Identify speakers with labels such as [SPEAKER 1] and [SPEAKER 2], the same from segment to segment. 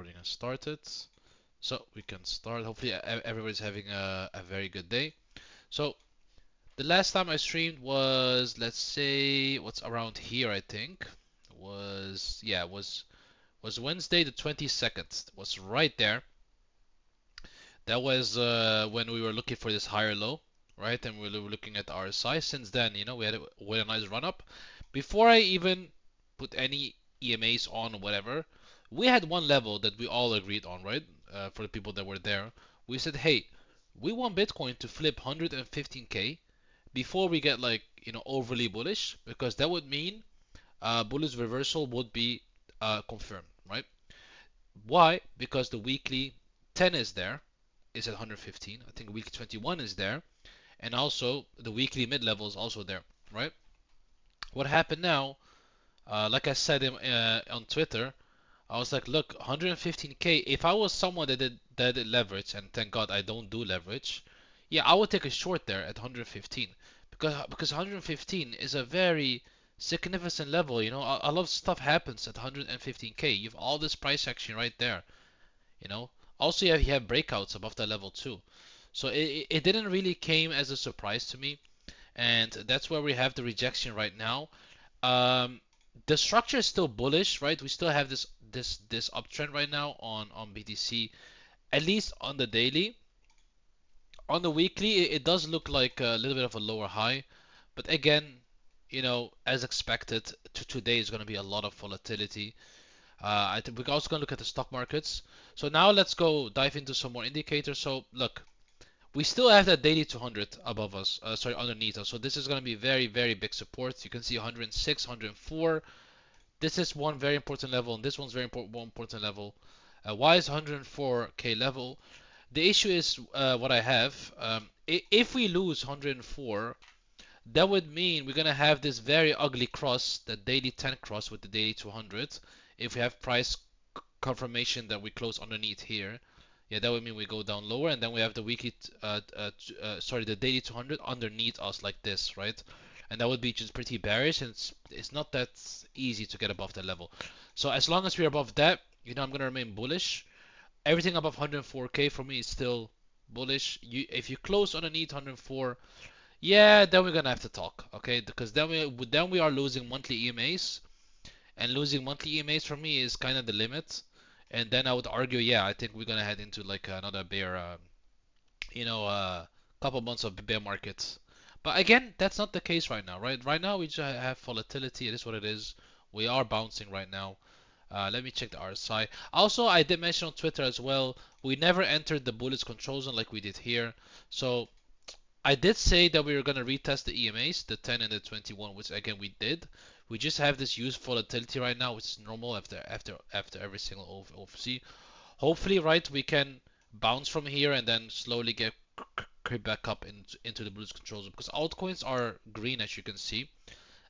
[SPEAKER 1] recording has started. So we can start. Hopefully everybody's having a very good day. So the last time I streamed was, let's say, what's around here, I think. Was Wednesday the 22nd. Was right there. That was when we were looking for this higher low, right? And we were looking at RSI. Since then, we had a nice run up. Before I even put any EMAs on or whatever, we had one level that we all agreed on, right? For the people that were there, we said, hey, we want Bitcoin to flip 115k before we get like overly bullish, because that would mean bullish reversal would be confirmed, right? Why? Because the weekly 10 is there, is at 115. I think week 21 is there, and also the weekly mid level is also there, right? What happened now? Like I said on Twitter, I was like, look, 115k. If I was someone that did leverage, and thank God I don't do leverage, yeah, I would take a short there at 115, because 115 is a very significant level. A lot of stuff happens at 115k. You have all this price action right there. You know. Also, you have breakouts above that level too. So it didn't really came as a surprise to me, and that's where we have the rejection right now. Um, the structure is still bullish, right? We still have this uptrend right now on BTC, at least on the daily. On the weekly, it does look like a little bit of a lower high, but again, as expected, today is going to be a lot of volatility. I think we're also going to look at the stock markets. So now let's go dive into some more indicators. So look, we still have that daily 200 above us, sorry, underneath us. So this is going to be very, very big support. You can see 106, 104. This is one very important level, and this one's one important level. Why is 104k level? The issue is what I have. If we lose 104, that would mean we're gonna have this very ugly cross, the daily 10 cross with the daily 200. If we have price confirmation that we close underneath here, yeah, that would mean we go down lower, and then we have the weekly, sorry, the daily 200 underneath us like this, right? And that would be just pretty bearish, and it's not that easy to get above that level. So as long as we're above that, I'm gonna remain bullish. Everything above 104k for me is still bullish. If you close underneath 104, yeah, then we're gonna have to talk, okay? Because then we are losing monthly EMAs, and losing monthly EMAs for me is kind of the limit. And then I would argue, yeah, I think we're gonna head into like another bear, couple months of bear market. But again, that's not the case right now, right? Right now we just have volatility. It is what it is. We are bouncing right now. Let me check the RSI. Also, I did mention on Twitter as well, we never entered the bullish control zone like we did here. So I did say that we were going to retest the EMAs, the 10 and the 21, which again we did. We just have this huge volatility right now, which is normal after every single OFC. Hopefully, right, we can bounce from here and then slowly get creep back up into the bullish control zone, because altcoins are green, as you can see.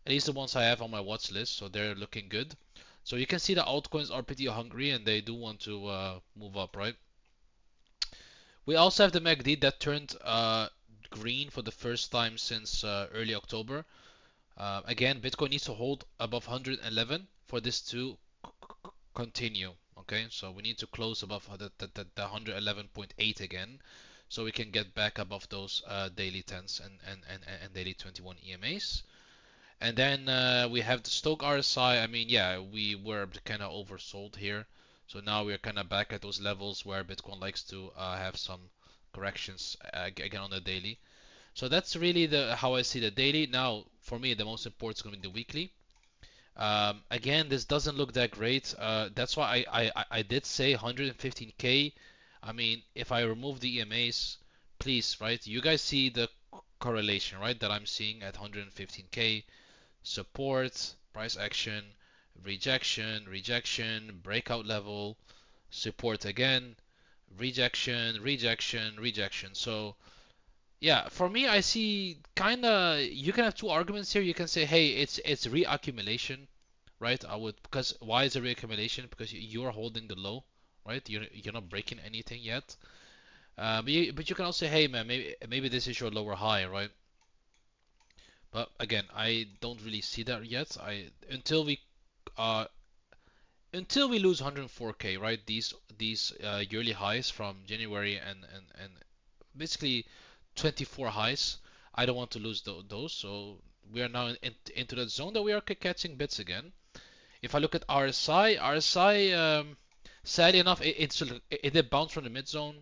[SPEAKER 1] At least the ones I have on my watch list, so they're looking good. So you can see the altcoins are pretty hungry and they do want to move up, right? We also have the MACD that turned green for the first time since early October. Again, Bitcoin needs to hold above 111 for this to continue. Okay, so we need to close above the 111.8 again, so we can get back above those daily 10s and daily 21 EMAs. And then we have the Stoke RSI. I mean, yeah, we were kind of oversold here. So now we're kind of back at those levels where Bitcoin likes to have some corrections again on the daily. So that's really how I see the daily. Now, for me, the most important is going to be the weekly. Again, this doesn't look that great. That's why I did say 115k. I mean, if I remove the EMAs, please, right? You guys see the correlation, right? That I'm seeing at 115k. Support, price action, rejection, rejection, breakout level, support again, rejection, rejection, rejection. So yeah, for me, I see kind of you can have two arguments here. You can say, hey, it's reaccumulation, right? Because why is it reaccumulation? Because you're holding the low, right? You're not breaking anything yet. But you can also say, hey man, maybe this is your lower high, right? But again, I don't really see that yet. Until we uh until we lose 104k, right? these yearly highs from January and basically 24 highs. I don't want to lose those, so we are now into that zone that we are catching bits again. If I look at RSI, sadly enough, it did bounce from the mid zone,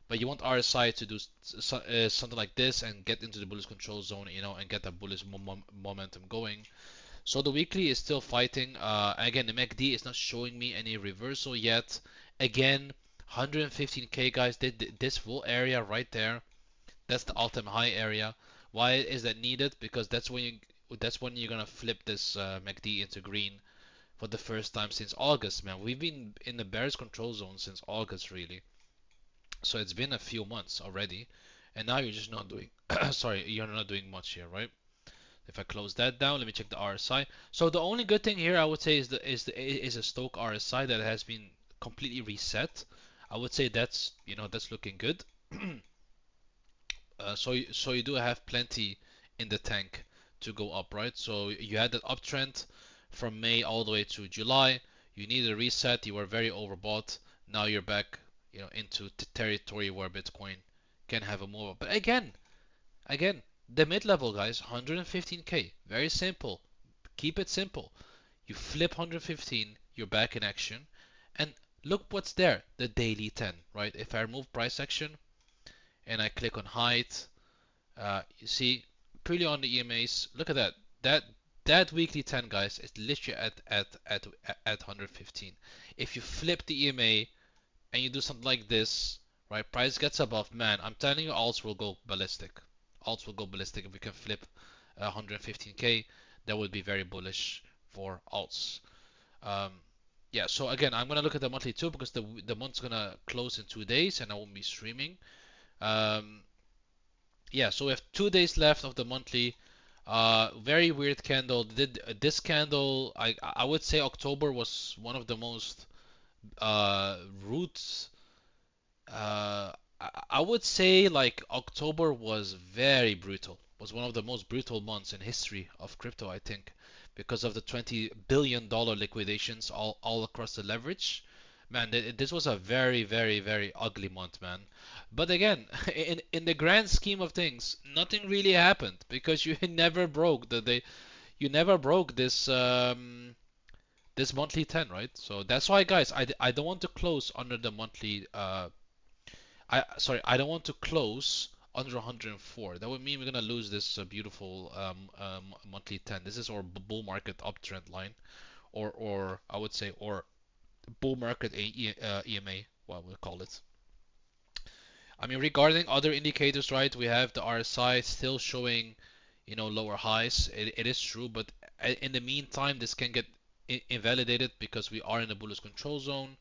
[SPEAKER 1] but you want RSI to do something like this and get into the bullish control zone, and get that bullish momentum going. So the weekly is still fighting. Again, the MACD is not showing me any reversal yet. Again, 115k guys, this full area right there, that's the all-time high area. Why is that needed? Because that's when you're gonna flip this MACD into green for the first time since August, man. We've been in the bearish control zone since August, really. So it's been a few months already, and now you're just not doing. Sorry, you're not doing much here, right? If I close that down, let me check the RSI. So the only good thing here I would say is a Stoke RSI that has been completely reset. I would say that's looking good. So you do have plenty in the tank to go up, right? So you had that uptrend from May all the way to July. You need a reset. You were very overbought. Now you're back, into territory where Bitcoin can have a move up. But again, the mid-level guys, 115k, very simple. Keep it simple. You flip 115, you're back in action, and look what's there, the daily 10, right? If I remove price action and I click on height, you see purely on the EMAs. Look at that. That weekly 10, guys, is literally at 115. If you flip the EMA and you do something like this, right? Price gets above, man. I'm telling you, alts will go ballistic. Alts will go ballistic if we can flip 115k. That would be very bullish for alts. Um, yeah. So again, I'm gonna look at the monthly too because the month's gonna close in 2 days and I won't be streaming. Um, yeah, so we have 2 days left of the monthly. Very weird candle. This candle, I would say October was one of the most roots. I would say like October was very brutal. Was one of the most brutal months in history of crypto, I think, because of the $20 billion liquidations all across the leverage. Man, this was a very, very, very ugly month, man. But again, in the grand scheme of things, nothing really happened because you never broke you never broke this monthly 10, right? So that's why, guys, I don't want to close under the monthly I don't want to close under 104. That would mean we're gonna lose this beautiful monthly 10. This is our bull market uptrend line, or I would say, or bull market EMA, what we'll call it. I mean, regarding other indicators, right? We have the RSI still showing, lower highs. It is true, but in the meantime, this can get invalidated because we are in the bullish control zone.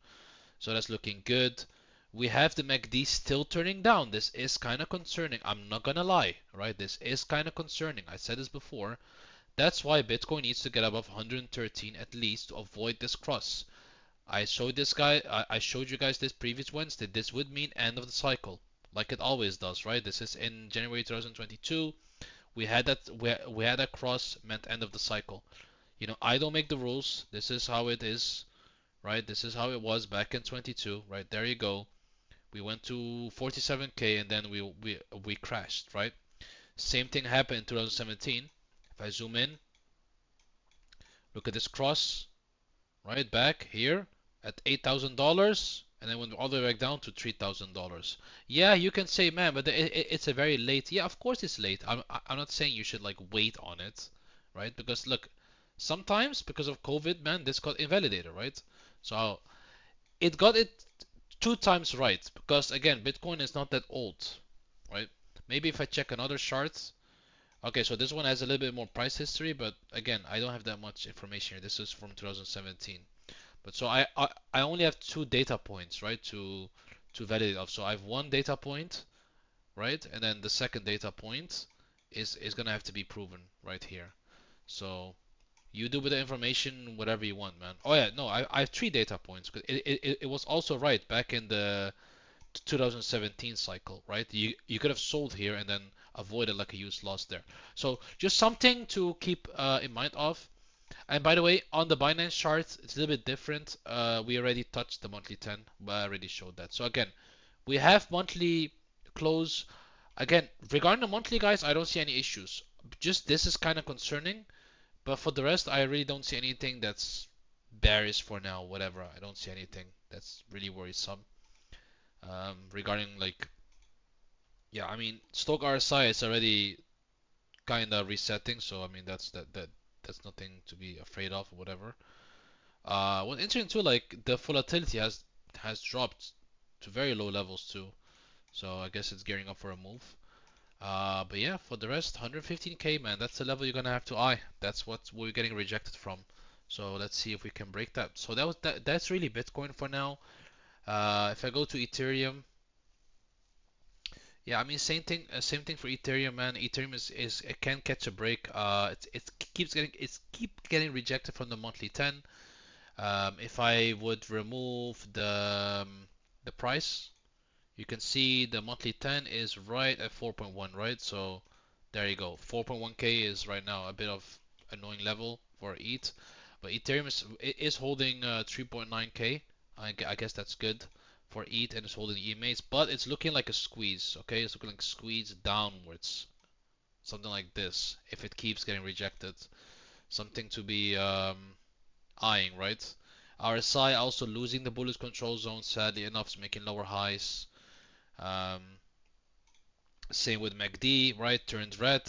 [SPEAKER 1] So that's looking good. We have the MACD still turning down. This is kind of concerning. I'm not gonna lie, right? This is kind of concerning. I said this before. That's why Bitcoin needs to get above 113 at least to avoid this cross. I showed you guys this previous Wednesday. This would mean end of the cycle, like it always does, right? This is in January 2022. We had that cross meant end of the cycle. I don't make the rules. This is how it is, right? This is how it was back in 22, right? There you go. We went to 47k and then we crashed, right? Same thing happened in 2017. If I zoom in, look at this cross, right back here at $8,000, and then went all the way back down to $3,000. Yeah, you can say, man, but it's a very late. Yeah, of course it's late. I'm not saying you should like wait on it, right? Because look, sometimes because of COVID, man, this got invalidated, right? So it got it 2 times right because again, Bitcoin is not that old, right? Maybe if I check another chart. Okay, so this one has a little bit more price history, but again, I don't have that much information here. This is from 2017. But so I only have 2 data points, right, to validate off. So I have one data point, right, and then the second data point is gonna have to be proven right here. So you do with the information whatever you want, man. Oh yeah, no, I have 3 data points because it was also right back in the 2017 cycle, right? You could have sold here and then avoided like a huge loss there. So just something to keep in mind of. And by the way, on the Binance chart, it's a little bit different. We already touched the monthly 10, but I already showed that. So again, we have monthly close. Again, regarding the monthly guys, I don't see any issues. Just this is kind of concerning, but for the rest, I really don't see anything that's bearish for now. Whatever, I don't see anything that's really worrisome. Regarding like, yeah, I mean, stock RSI is already kind of resetting, so I mean that's nothing to be afraid of or whatever. What's interesting too, like the volatility has dropped to very low levels too, so I guess it's gearing up for a move. But yeah, for the rest, 115k man, that's the level you're gonna have to eye. That's what we're getting rejected from. So let's see if we can break that. So that's really Bitcoin for now. If I go to Ethereum, yeah, I mean same thing for Ethereum, man. Ethereum is it can catch a break. It's keep getting rejected from the monthly 10. If I would remove the price, you can see the monthly 10 is right at 4.1, right? So there you go. 4.1k is right now a bit of annoying level for ETH, but Ethereum is holding 3.9k. I guess that's good for ETH and it's holding EMAs, but it's looking like a squeeze. Okay, it's looking like a squeeze downwards, something like this. If it keeps getting rejected, something to be eyeing, right? RSI also losing the bullish control zone, sadly enough, is making lower highs. Um, Same with MACD, right? Turns red.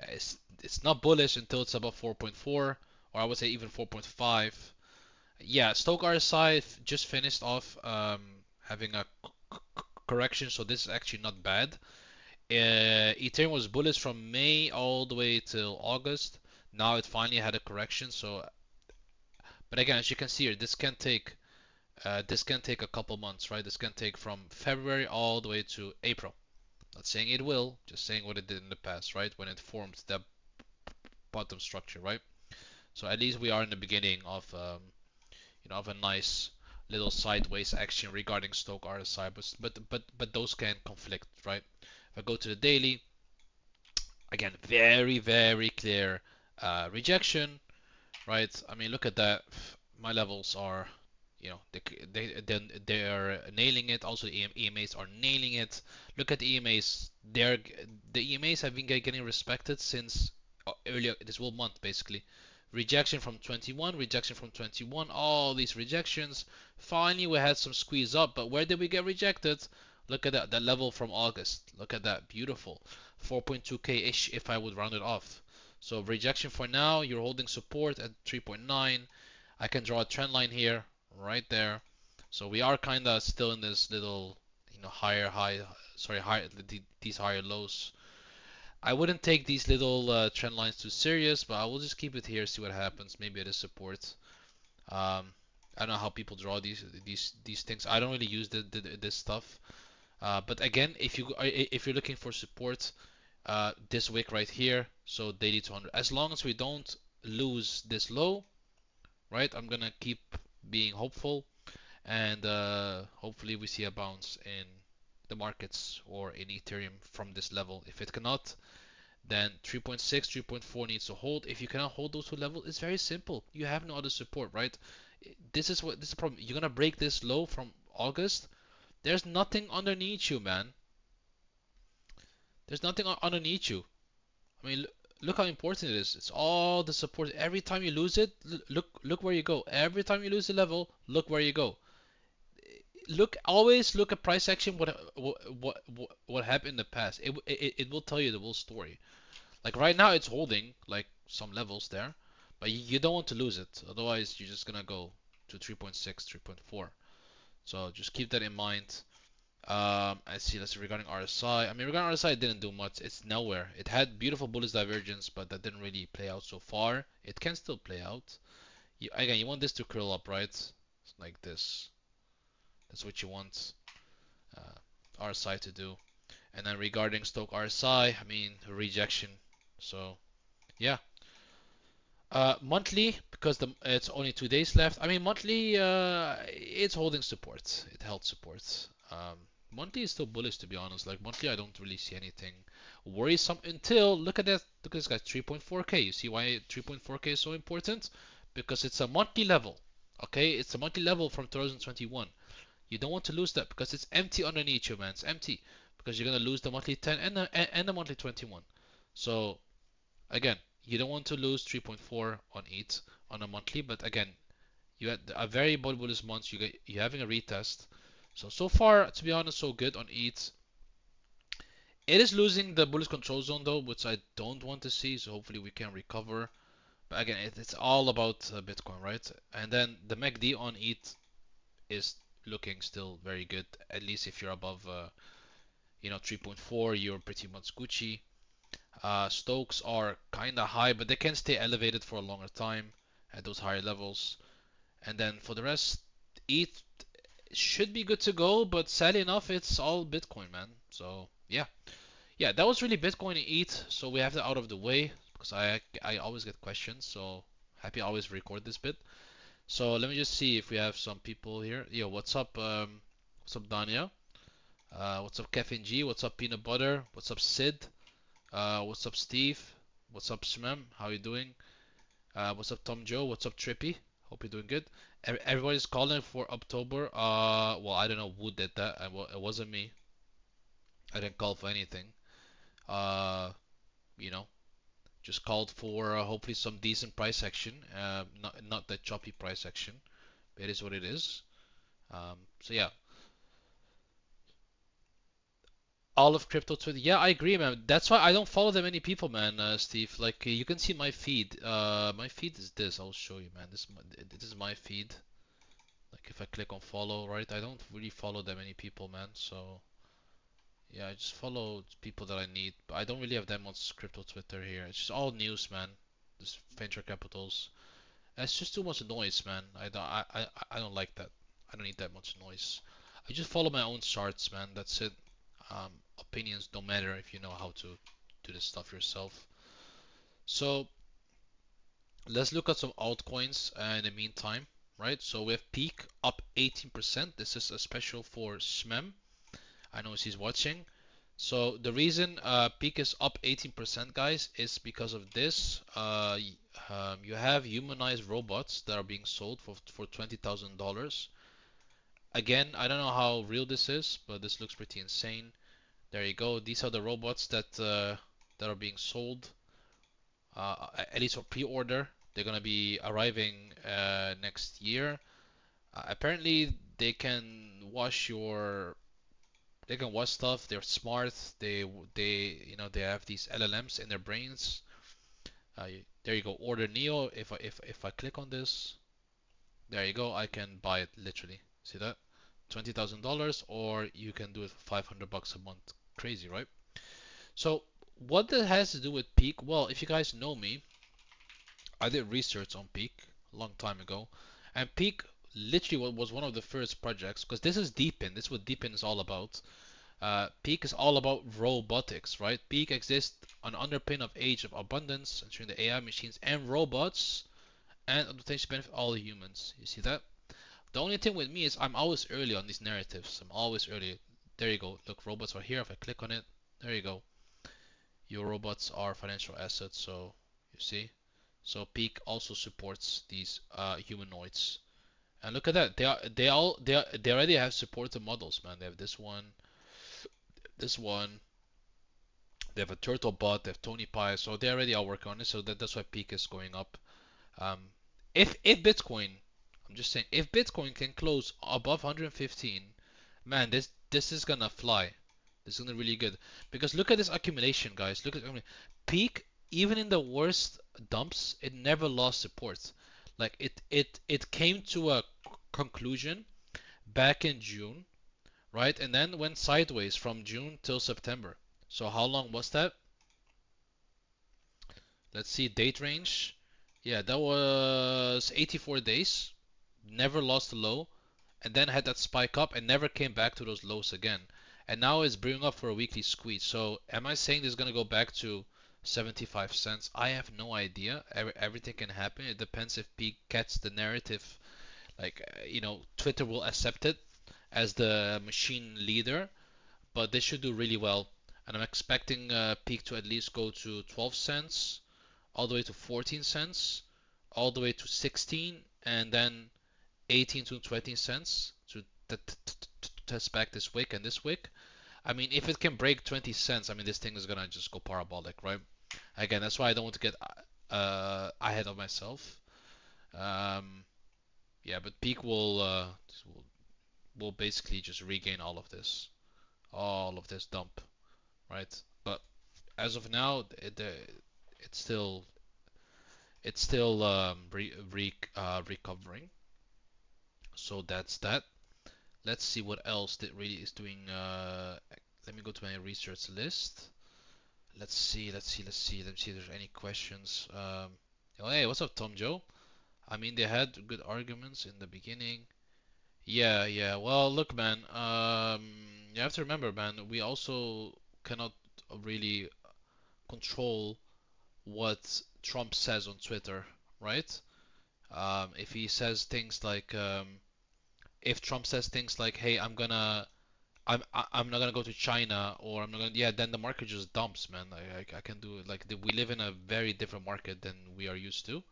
[SPEAKER 1] It's not bullish until it's above 4.4, or I would say even 4.5. Yeah, Stoke RSI just finished off having a correction, so this is actually not bad. Ethereum was bullish from May all the way till August. Now it finally had a correction. So, but again, as you can see here, this can take a couple months, right? This can take from February all the way to April. Not saying it will, just saying what it did in the past, right? When it formed that bottom structure, right? So at least we are in the beginning of of a nice little sideways action regarding Stoke RSI, but those can conflict, right? If I go to the daily, again, very clear rejection, right? I mean, look at that. My levels are, they are nailing it. Also, the EMAs are nailing it. Look at the EMAs. The EMAs have been getting respected since earlier this whole month, basically. Rejection from 21, rejection from 21, all these rejections. Finally, we had some squeeze up, but where did we get rejected? Look at that level from August. Look at that, beautiful. 4.2k-ish if I would round it off. So rejection for now, you're holding support at 3.9. I can draw a trend line here, right there. So we are kind of still in this little, higher high, sorry, higher these higher lows. I wouldn't take these little trend lines too serious, but I will just keep it here, see what happens. Maybe it is support. Um, I don't know how people draw these things. I don't really use this stuff. But again, if you're looking for support, this wick right here, so daily 200. As long as we don't lose this low, right? I'm gonna keep being hopeful, and hopefully we see a bounce in the markets or in Ethereum from this level. If it cannot, then 3.6, 3.4 needs to hold. If you cannot hold those two levels, it's very simple. You have no other support, right? This is the problem. You're gonna break this low from August. There's nothing underneath you, man. There's nothing underneath you. I mean, look how important it is. It's all the support. Every time you lose it, look where you go. Every time you lose the level, look where you go. Always look at price action. What happened in the past? It will tell you the whole story. Like right now, it's holding like some levels there, but you don't want to lose it. Otherwise, you're just gonna go to 3.6, 3.4. So just keep that in mind. I see. Let's see regarding RSI. I mean, regarding RSI, it didn't do much. It's nowhere. It had beautiful bullish divergence, but that didn't really play out so far. It can still play out. Again, you want this to curl up, right? Like this. That's what you want RSI to do. And then regarding Stoke RSI, I mean, rejection. So yeah. Monthly, because it's only 2 days left. I mean, monthly, it's holding support. It held support. monthly is still bullish to be honest. Like monthly, I don't really see anything worrisome until look at that. Look at this guy, 3.4k. You see why 3.4k is so important? Because it's a monthly level. Okay, it's a monthly level from 2021. You don't want to lose that because it's empty underneath you, man. It's empty because you're gonna lose the monthly 10 and the monthly 21. So again, you don't want to lose 3.4 on ETH on a monthly, but again, you had a very bullish month. You're having a retest. So far, to be honest, so good on ETH. It is losing the bullish control zone though, which I don't want to see. So hopefully we can recover. But again, it's all about Bitcoin, right? And then the MACD on ETH is looking still very good. At least if you're above, 3.4, you're pretty much Gucci. Stokes are kind of high, but they can stay elevated for a longer time at those higher levels. And then for the rest, ETH should be good to go, but sadly enough, it's all Bitcoin, man. So yeah, that was really Bitcoin and ETH. So we have that out of the way because I always get questions. So happy I always record this bit. So let me just see if we have some people here. Yo, what's up? What's up, Dania? What's up, Kevin G? What's up, Peanut Butter? What's up, Sid? What's up, Steve? What's up, Smem? How you doing? What's up, Tom Joe? What's up, Trippy? Hope you're doing good. Everybody's calling for October. Well, I don't know who did that. It wasn't me. I didn't call for anything. Uh, you know, just called for hopefully some decent price action. Not that choppy price action. It is what it is. So yeah, all of crypto Twitter. Yeah, I agree, man. That's why I don't follow that many people, man. Steve, like you can see my feed. My feed is this. I'll show you, man. This is my feed. Like if I click on follow, right? I don't really follow that many people, man. So yeah, I just follow people that I need. But I don't really have that much crypto Twitter here. It's just all news, man. Just venture capitals. It's just too much noise, man. I don't like that. I don't need that much noise. I just follow my own charts, man. That's it. Opinions don't matter if you know how to do this stuff yourself. So let's look at some altcoins in the meantime, right? So we have Peak up 18%. This is a special for Smem. I know he's watching. So the reason Peak is up 18%, guys, is because of this. You have humanized robots that are being sold for $20,000. Again, I don't know how real this is, but this looks pretty insane. There you go. These are the robots that are being sold, at least for pre-order. They're gonna be arriving next year. Apparently, they can wash stuff. They're smart. They have these LLMs in their brains. There you go. Order Neo. If I click on this, there you go. I can buy it literally. See that? $20,000, or you can do it for 500 bucks a month. Crazy, right? So what that has to do with Peak? Well, if you guys know me, I did research on Peak a long time ago, and Peak literally was one of the first projects because this is Deepin. This is what Deepin is all about. Peak is all about robotics, right? Peak exists on underpin of age of abundance, ensuring the AI machines and robots and potentially benefit all humans. You see that? The only thing with me is I'm always early on these narratives. I'm always early. There you go. Look, robots are here. If I click on it, there you go. Your robots are financial assets. So you see. So Peak also supports these humanoids. And look at that. They already have supported models, man. They have this one. They have a turtle bot. They have Tony Pie. So they already are working on it. So that's why Peak is going up. Um, if Bitcoin, I'm just saying, if Bitcoin can close above 115, man, this is gonna fly. This is gonna really good because look at this accumulation, guys. Look at Peak. Even in the worst dumps, it never lost support. Like it came to a conclusion back in June, right? And then went sideways from June till September. So how long was that? Let's see, date range. Yeah, that was 84 days. Never lost a low, and then had that spike up and never came back to those lows again. And now it's bringing up for a weekly squeeze. So am I saying this is gonna go back to 75 cents? I have no idea. Everything can happen. It depends if Peak gets the narrative. Like Twitter will accept it as the machine leader. but they should do really well. And I'm expecting peak to at least go to 12 cents, all the way to 14 cents, all the way to 16, and then 18 to 20 cents to test back this wick and this wick. I mean, if it can break 20 cents, I mean, this thing is gonna just go parabolic, right? Again, that's why I don't want to get ahead of myself. Um, yeah, but peak will basically just regain all of this dump, right? But as of now, it's still recovering. So that's that. Let's see what else that really is doing. Let me go to my research list. Let me see if there's any questions. Oh, hey, what's up, Tom Joe? I mean, they had good arguments in the beginning. Yeah, yeah. Well, look, man. You have to remember, man. We also cannot really control what Trump says on Twitter, right? If he says things like, if Trump says things like, "Hey, I'm not gonna go to China," or I'm not gonna, yeah, then the market just dumps, man. I can do it. Like we live in a very different market than we are used to,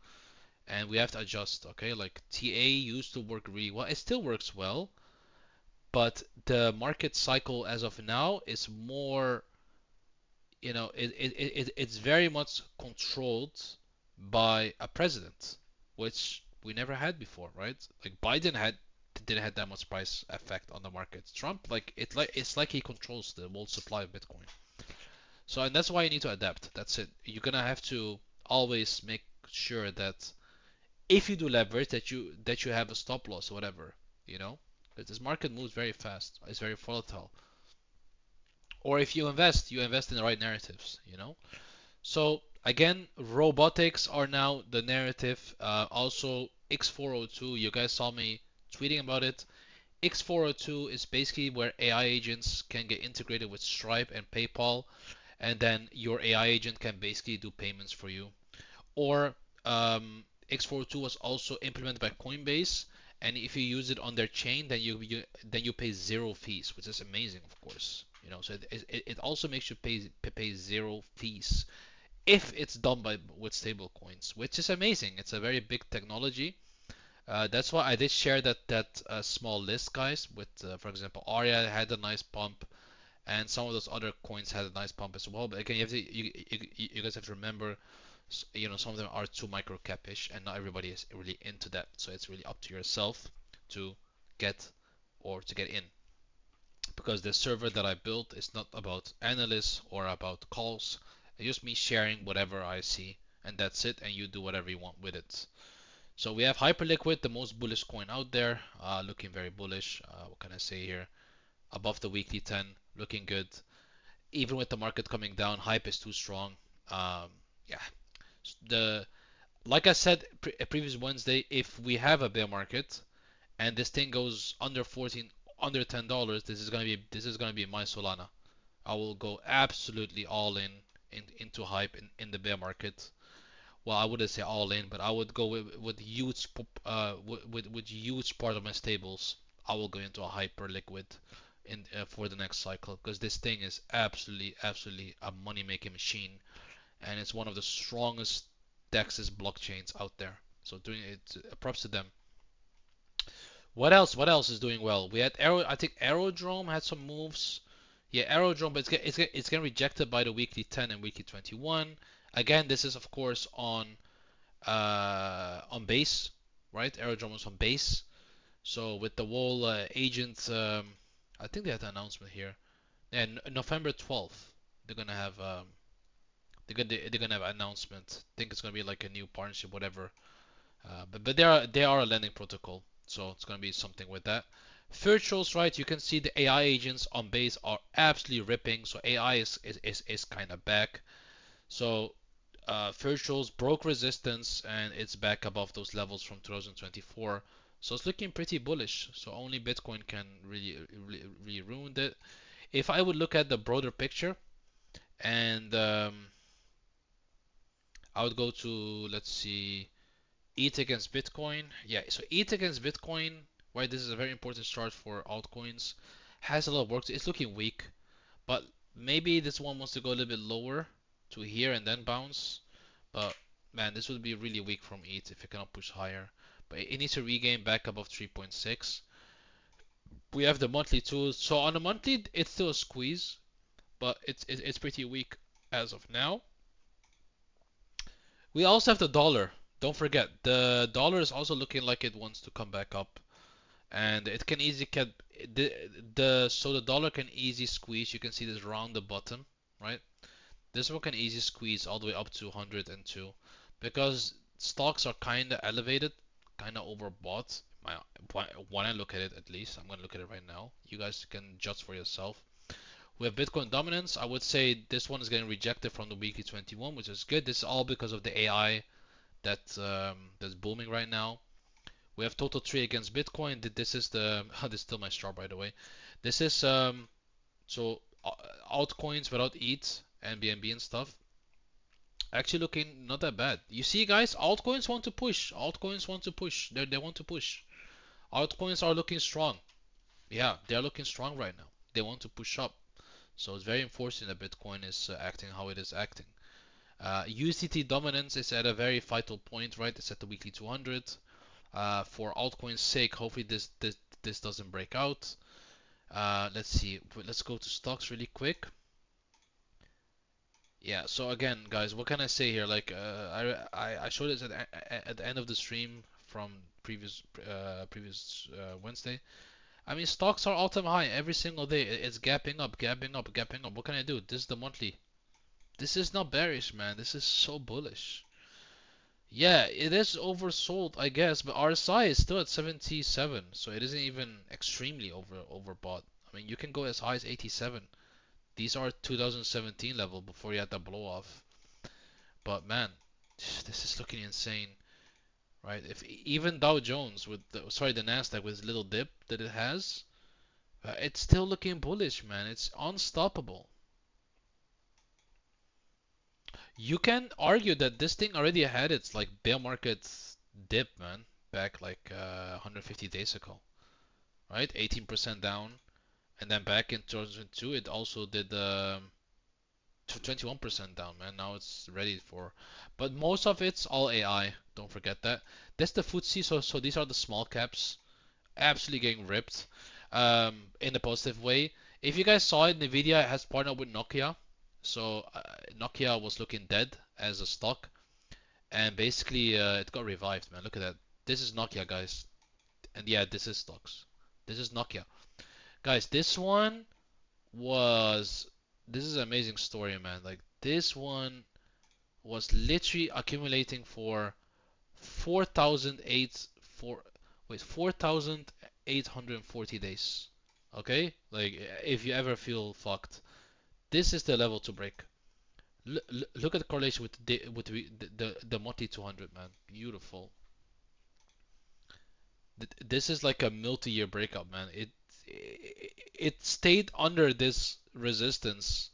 [SPEAKER 1] and we have to adjust. Okay, like TA used to work really well. It still works well, but the market cycle as of now is more, it's very much controlled by a president, which we never had before, right? Like Biden didn't have that much price effect on the market. Trump, it's like he controls the world supply of Bitcoin. So, and that's why you need to adapt. That's it. You're gonna have to always make sure that if you do leverage, that you have a stop loss or whatever, you know, because this market moves very fast. It's very volatile. Or if you invest in the right narratives, you know. So again, robotics are now the narrative. Also, X402, you guys saw me tweeting about it. X402 is basically where AI agents can get integrated with Stripe and PayPal, and then your AI agent can basically do payments for you. Or X402 was also implemented by Coinbase, and if you use it on their chain, then you pay zero fees, which is amazing, of course. You know, so it also makes you pay zero fees if it's done with stable coins, which is amazing. It's a very big technology. That's why I did share that small list, guys. With for example, Aria had a nice pump, and some of those other coins had a nice pump as well. But again, you guys have to remember, some of them are too micro capish, and not everybody is really into that. So it's really up to yourself to get to get in, because the server that I built is not about analysts or about calls. It's just me sharing whatever I see, and that's it. And you do whatever you want with it. So we have Hyperliquid, the most bullish coin out there, looking very bullish. What can I say here? Above the weekly 10, looking good. Even with the market coming down, hype is too strong. Um, yeah, the like I said previous Wednesday, if we have a bear market and this thing goes under 14, under $10, this is gonna be my Solana. I will go absolutely all into hype in the bear market. Well, I wouldn't say all in, but I would go with huge with huge part of my stables. I will go into a hyper liquid in for the next cycle, because this thing is absolutely a money making machine, and it's one of the strongest DEXs blockchains out there. So doing it, props to them. What else? What else is doing well? We had I think Aerodrome had some moves. Yeah, Aerodrome, but it's getting rejected by the weekly 10 and weekly 21. Again, this is of course on base, right? Aerodrome was on base. So with the wall agent, I think they had an announcement here. And November 12th, they're gonna have they're gonna have an announcement. I think it's gonna be like a new partnership, whatever. But they are a lending protocol, so it's gonna be something with that. Virtuals, right? You can see the AI agents on base are absolutely ripping. So AI is kind of back. So Virtuals broke resistance and it's back above those levels from 2024. So it's looking pretty bullish. So only Bitcoin can really ruin it. If I would look at the broader picture, and I would go to, let's see, ETH against Bitcoin. Yeah, so ETH against Bitcoin, right? This is a very important chart for altcoins. Has a lot of work. It's looking weak. But maybe this one wants to go a little bit lower to here and then bounce. But man, this would be really weak from ETH if it cannot push higher. But it needs to regain back above 3.6. We have the monthly too. So on the monthly, it's still a squeeze, but it's pretty weak as of now. We also have the dollar. Don't forget, the dollar is also looking like it wants to come back up, and it can easily get the dollar can easy squeeze. You can see this round the bottom, right? This one can easy squeeze all the way up to 102 because stocks are kind of elevated, kind of overbought. My, when I look at it, at least I'm gonna look at it right now. You guys can judge for yourself. We have Bitcoin dominance. I would say this one is getting rejected from the weekly 21, which is good. This is all because of the AI that's booming right now. We have total tree against Bitcoin. This is the this is still my straw, by the way. This is so altcoins without ETH and BNB and stuff. Actually looking not that bad. You see, guys, altcoins want to push. Altcoins want to push. They want to push. Altcoins are looking strong. Yeah, they're looking strong right now. They want to push up. So it's very unfortunate that Bitcoin is acting how it is acting. USDT dominance is at a very vital point, right? It's at the weekly 200. For altcoin's sake, hopefully this doesn't break out. Let's see. Let's go to stocks really quick. Yeah. So again, guys, what can I say here? Like, I showed this at the end of the stream from previous Wednesday. I mean, stocks are all-time high every single day. It's gapping up, gapping up, gapping up. What can I do? This is the monthly. This is not bearish, man. This is so bullish. Yeah, it is oversold, I guess, but RSI is still at 77, so it isn't even extremely overbought. I mean, you can go as high as 87. These are 2017 level before you had that blow off. But man, this is looking insane, right? If even Dow Jones with the Nasdaq with this little dip that it has, it's still looking bullish, man. It's unstoppable. You can argue that this thing already had its like bear market dip, man, back like 150 days ago, right? 18% down, and then back in 2002 it also did 21% down, man. Now it's ready for, but most of it's all AI. Don't forget that. That's the FTSE, so these are the small caps, absolutely getting ripped, in a positive way. If you guys saw it, Nvidia has partnered with Nokia, so Nokia was looking dead as a stock, and basically it got revived, man. Look at that. This is Nokia, guys, and yeah, this is stocks. This is Nokia, guys. Was this is an amazing story, man. Like this one was literally accumulating for 4,008 for wait 4,840 days. Okay, like if you ever feel fucked, this is the level to break. Look at the correlation with the Monty 200, man. Beautiful. This is like a multi-year breakup, man. It stayed under this resistance.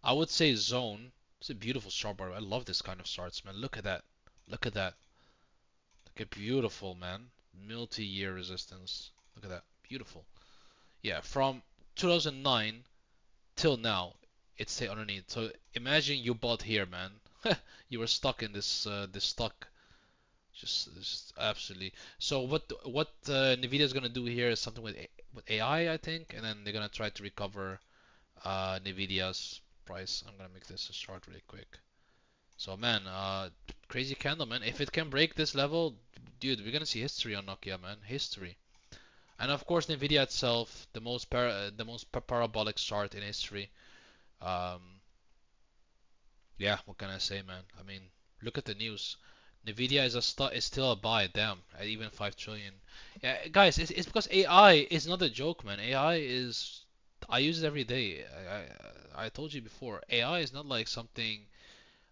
[SPEAKER 1] I would say zone. It's a beautiful chart bar. I love this kind of charts, man. Look at that. Look at that. Look at beautiful, man. Multi-year resistance. Look at that. Beautiful. Yeah, from 2009 till now, it stayed underneath. So imagine you bought here, man. You were stuck in this stock. Just absolutely. So what Nvidia is gonna do here is something with AI, I think, and then they're gonna try to recover Nvidia's price. I'm gonna make this a chart really quick. So man, crazy candle, man. If it can break this level, dude, we're gonna see history on Nokia, man. History. And of course, Nvidia itself, the most parabolic chart in history. Um, yeah, what can I say, man? I mean, look at the news. Nvidia is still a buy, damn, at even 5 trillion. Yeah, guys, it's because AI is not a joke, man. AI is I use it every day. I told you before, AI is not like something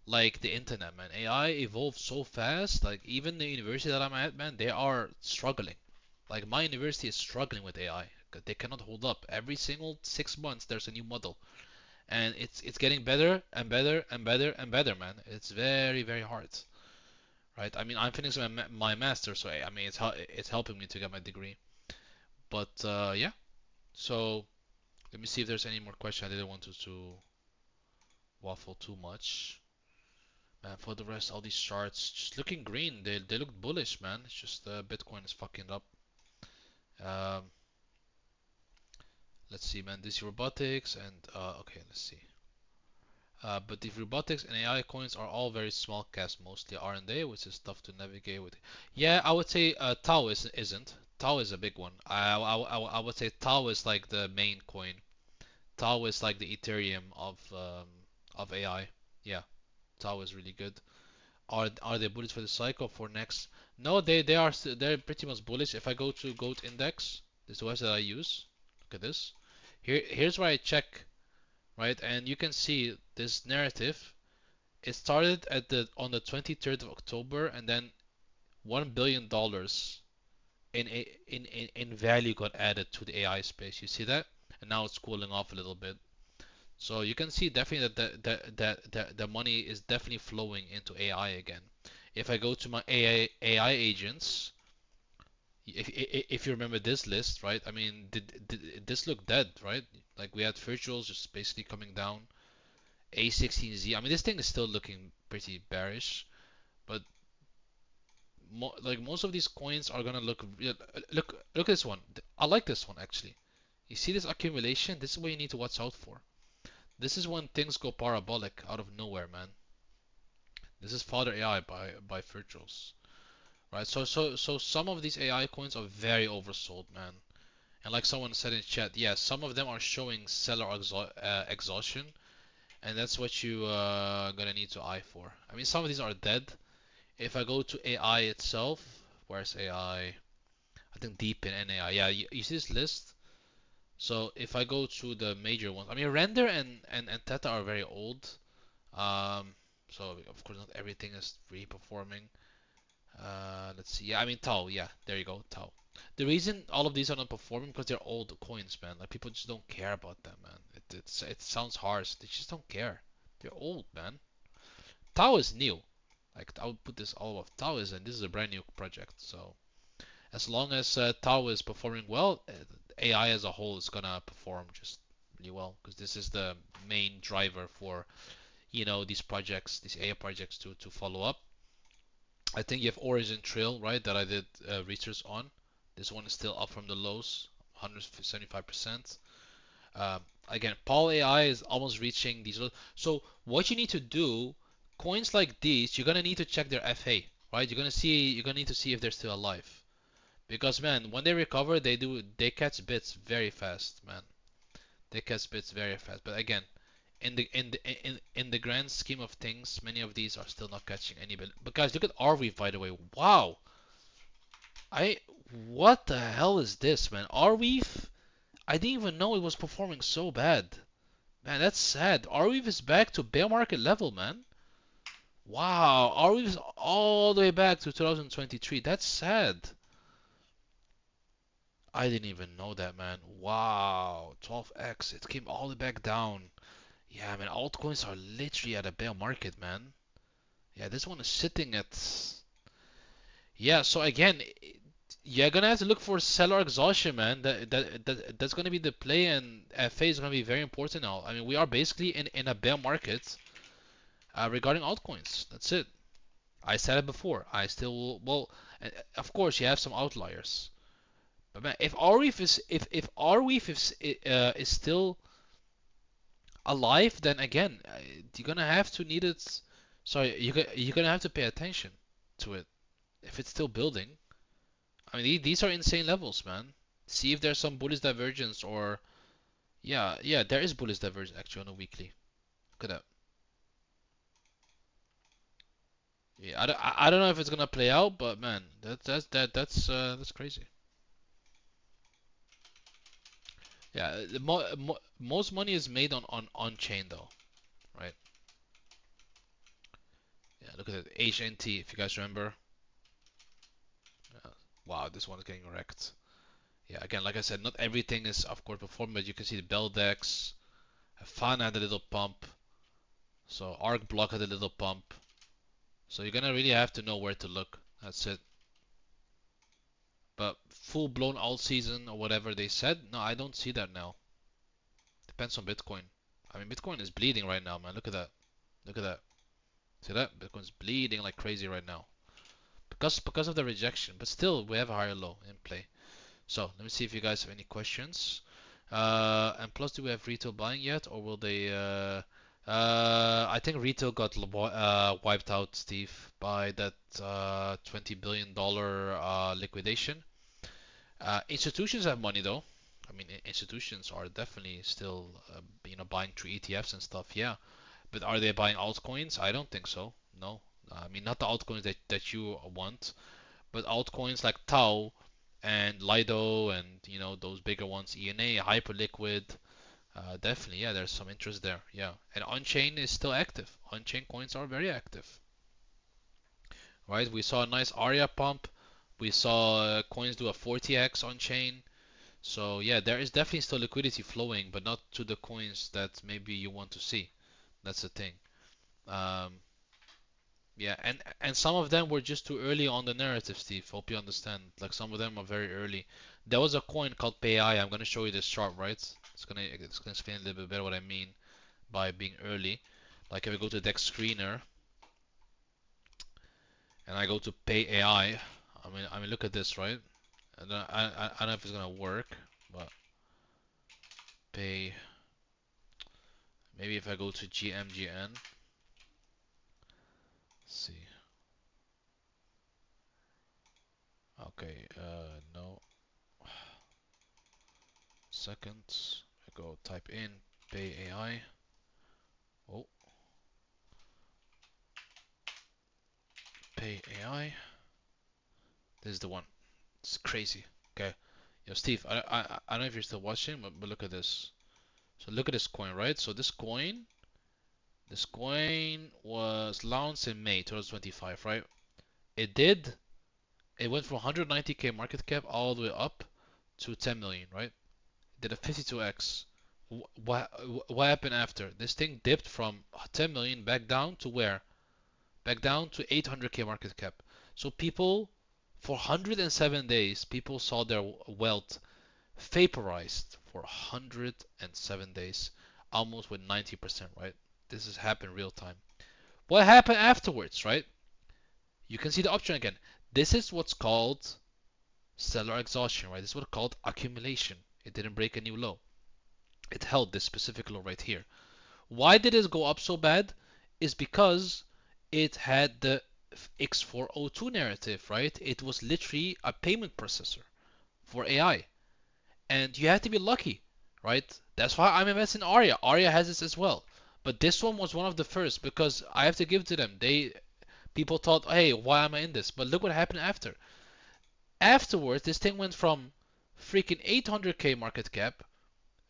[SPEAKER 1] like the internet, man. AI evolves so fast. Like even the university that I'm at, man, they are struggling. Like my university is struggling with AI. They cannot hold up. Every single 6 months there's a new model, and it's getting better and better and better and better, man. It's very hard, right? I mean, I'm finishing my master, so I mean it's helping me to get my degree. But yeah, so Let me see if there's any more question. I didn't want to waffle too much. Man, for the rest, all these charts just looking green. They look bullish, man. It's just Bitcoin is fucking up. Um, let's see, man. This robotics and okay, let's see. But the robotics and AI coins are all very small caps, mostly R&A, which is tough to navigate with. Yeah, I would say Tau isn't. Tau is a big one. I would say Tau is like the main coin. Tau is like the Ethereum of AI. Yeah, Tau is really good. Are they bullish for the cycle for next? No, they're pretty much bullish. If I go to Goat Index, this is the website I use. Look at this. Here's where I check, right? And you can see this narrative. It started at the on the 23rd of October, and then $1 billion in value got added to the AI space. You see that? And now it's cooling off a little bit. So you can see definitely that the money is definitely flowing into AI again. If I go to my AI agents, if you remember this list, right? I mean, did this look dead, right? Like we had virtuals just basically coming down. A16Z. I mean, this thing is still looking pretty bearish, but like most of these coins are gonna look. Look at this one. I like this one actually. You see this accumulation? This is what you need to watch out for. This is when things go parabolic out of nowhere, man. This is Father AI by Virtuals, right? So some of these AI coins are very oversold, man. And like someone said in chat, yeah, some of them are showing seller exhaustion, and that's what you gonna need to eye for. I mean, some of these are dead. If I go to AI itself, where's AI? I think deep in NAI. Yeah, you see this list? So if I go to the major ones, I mean, Render and Theta are very old. Um, so of course not everything is really performing. Let's see. Yeah, I mean Tau. Yeah, there you go, Tau. The reason all of these are not performing because they're old coins, man. Like people just don't care about them, man. It sounds harsh. They just don't care. They're old, man. Tau is new. Like I would put this all of Tau is, and this is a brand new project. So as long as Tau is performing well, AI as a whole is gonna perform just really well because this is the main driver for these projects, these AI projects to follow up. I think you have Origin Trail, right, that I did research on. This one is still up from the lows, 175%. Again, Paul AI is almost reaching these lows. So what you need to do, coins like these, you're gonna need to check their FA, right? You're gonna need to see if they're still alive. Because man, when they recover, they catch bits very fast, man. They catch bits very fast. But again, in the grand scheme of things, many of these are still not catching any bit. But guys, look at Arweave by the way. Wow, I what the hell is this, man? Arweave? I didn't even know it was performing so bad. Man, that's sad. Arweave is back to bear market level, man. Wow, Arweave is all the way back to 2023. That's sad. I didn't even know that, man. Wow, 12x. It came all the way back down. Yeah, man, altcoins are literally at a bear market, man. Yeah, this one is sitting at. Yeah, so again, you're gonna have to look for seller exhaustion, man. That's gonna be the play, and FA is gonna be very important now. I mean, we are basically in a bear market regarding altcoins. That's it. I said it before. I still well, of course, you have some outliers. But man, if Arweave is if Arweave is still alive, then again, you're gonna have to need it. Sorry, you're gonna have to pay attention to it if it's still building. I mean, these are insane levels, man. See if there's some bullish divergence or yeah, there is bullish divergence actually on a weekly. Look at that. Yeah, I don't know if it's gonna play out, but man, that's crazy. Yeah, most money is made on chain though, right? Yeah, look at it, HNT if you guys remember. Yeah. Wow, this one is getting wrecked. Yeah, again, like I said, not everything is of course performing, but you can see the Bell Dex. Fan had a little pump. So Arc Block had a little pump. So you're gonna really have to know where to look. That's it. But full blown all season or whatever they said, no, I don't see that now. Depends on Bitcoin. I mean, Bitcoin is bleeding right now, man. Look at that. Look at that. See that? Bitcoin's bleeding like crazy right now because of the rejection. But still, we have a higher low in play. So let me see if you guys have any questions. And plus, do we have retail buying yet, or will they? I think retail got wiped out, Steve, by that $20 billion liquidation. Institutions have money though. I mean, institutions are definitely still, buying through ETFs and stuff. Yeah, but are they buying altcoins? I don't think so. No. I mean, not the altcoins that you want, but altcoins like Tau and Lido and those bigger ones, ENA, Hyperliquid. Definitely, yeah, there's some interest there. Yeah, and on-chain is still active. On-chain coins are very active, right? We saw a nice ARIA pump. We saw coins do a 40x on-chain. So yeah, there is definitely still liquidity flowing, but not to the coins that maybe you want to see. That's the thing. Um, yeah, and some of them were just too early on the narrative, Steve. Hope you understand. Like some of them are very early. There was a coin called PAI. I'm gonna show you this chart, right? It's gonna explain a little bit better what I mean by being early. Like if I go to Dex Screener and I go to Pay AI, I mean look at this, right? And I don't know if it's gonna work, but Pay. Maybe if I go to GMGN, see. Okay, no. Seconds. I go type in Pay AI. Oh, Pay AI. This is the one. It's crazy. Okay. Yo, Steve, I don't know if you're still watching, but look at this. So look at this coin, right? So this coin was launched in May 2025, right? It did. It went from 190k market cap all the way up to 10 million, right? It did a 52x. What happened after? This thing dipped from 10 million back down to where? Back down to 800k market cap. So people, for 107 days, people saw their wealth vaporized for 107 days, almost with 90%, right? This has happened real time. What happened afterwards, right? You can see the uptrend again. This is what's called seller exhaustion, right? This is what's called accumulation. It didn't break a new low. It held this specific low right here. Why did it go up so bad? Is because it had the X402 narrative, right? It was literally a payment processor for AI. And you have to be lucky, right? That's why I'm investing in Aria. Aria has this as well. But this one was one of the first because I have to give to them. People thought, hey, why am I in this? But look what happened after. Afterwards, this thing went from freaking 800k market cap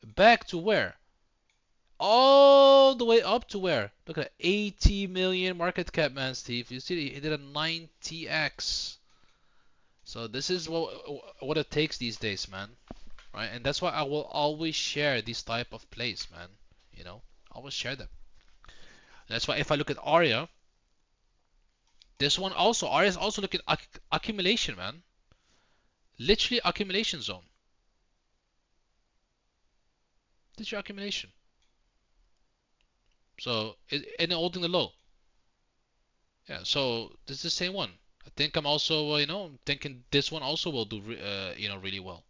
[SPEAKER 1] back to where? All the way up to where? Look at that, 80 million market cap, man, Steve. You see, he did a 90x. So this is what it takes these days, man. Right? And that's why I will always share these type of plays, man. Always share them. That's why if I look at Aria, this one also, Aria is also looking at accumulation, man. Literally accumulation zone. This is your accumulation. So, and holding the low. Yeah, so this is the same one. I think I'm also, thinking this one also will do, really well.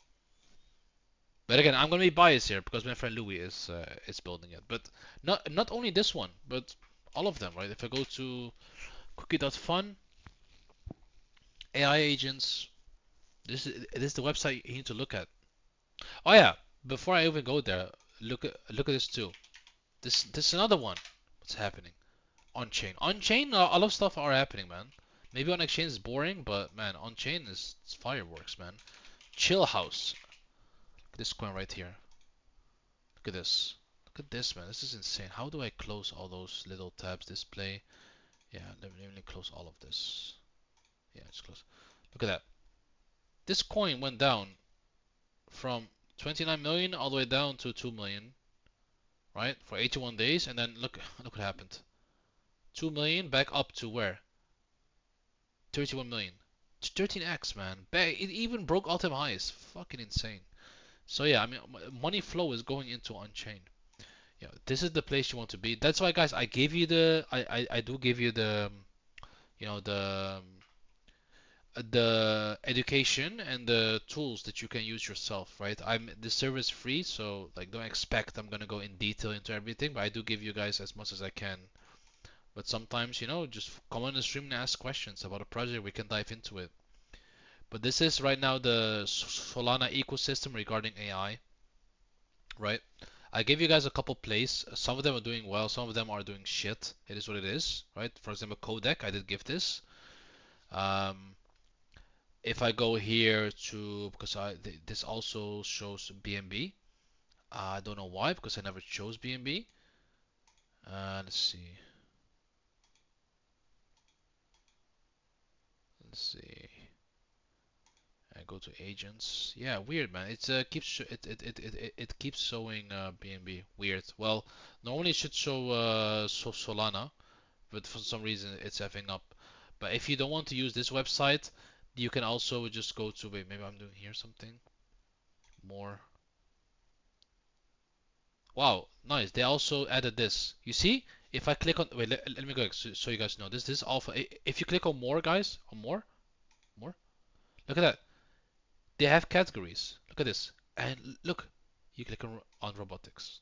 [SPEAKER 1] But again, I'm gonna be biased here because my friend Louis is building it. But not only this one, but all of them, right? If I go to cookie.fun, AI agents, this is the website you need to look at. Oh yeah, before I even go there, look at this too. This is another one. What's happening on chain? On chain, a lot of stuff are happening, man. Maybe on exchange is boring, but man, on chain is it's fireworks, man. Chill house. This coin right here. Look at this. Look at this, man. This is insane. How do I close all those little tabs? Display. Yeah, let me close all of this. Yeah, just close. Look at that. This coin went down from 29 million all the way down to 2 million, right? For 81 days, and then look what happened. 2 million back up to where? 31 million. 13x, man. It even broke all-time highs. Fucking insane. So yeah, I mean, money flow is going into on-chain. Yeah, this is the place you want to be. That's why, guys, I gave you the I do give you the you know the education and the tools that you can use yourself, right? The service free, so like don't expect I'm gonna go in detail into everything, but I do give you guys as much as I can. But sometimes, just come on the stream and ask questions about a project, we can dive into it. But this is right now the Solana ecosystem regarding AI, right? I gave you guys a couple plays. Some of them are doing well, some of them are doing shit. It is what it is, right? For example, Codec, I did give this. Um, if I go here to, because this also shows BNB. I don't know why, because I never chose BNB. Let's see. Let's see. I go to agents. Yeah, weird, man. It keeps showing BNB. Weird. Well, normally it should show Solana, but for some reason it's effing up. But if you don't want to use this website, you can also just go to, wait, maybe I'm doing here something more. Wow, nice. They also added this. You see, if I click on, wait, let me go so you guys know. This is alpha. If you click on more, guys, on more, look at that. They have categories. Look at this. And look, you click on robotics.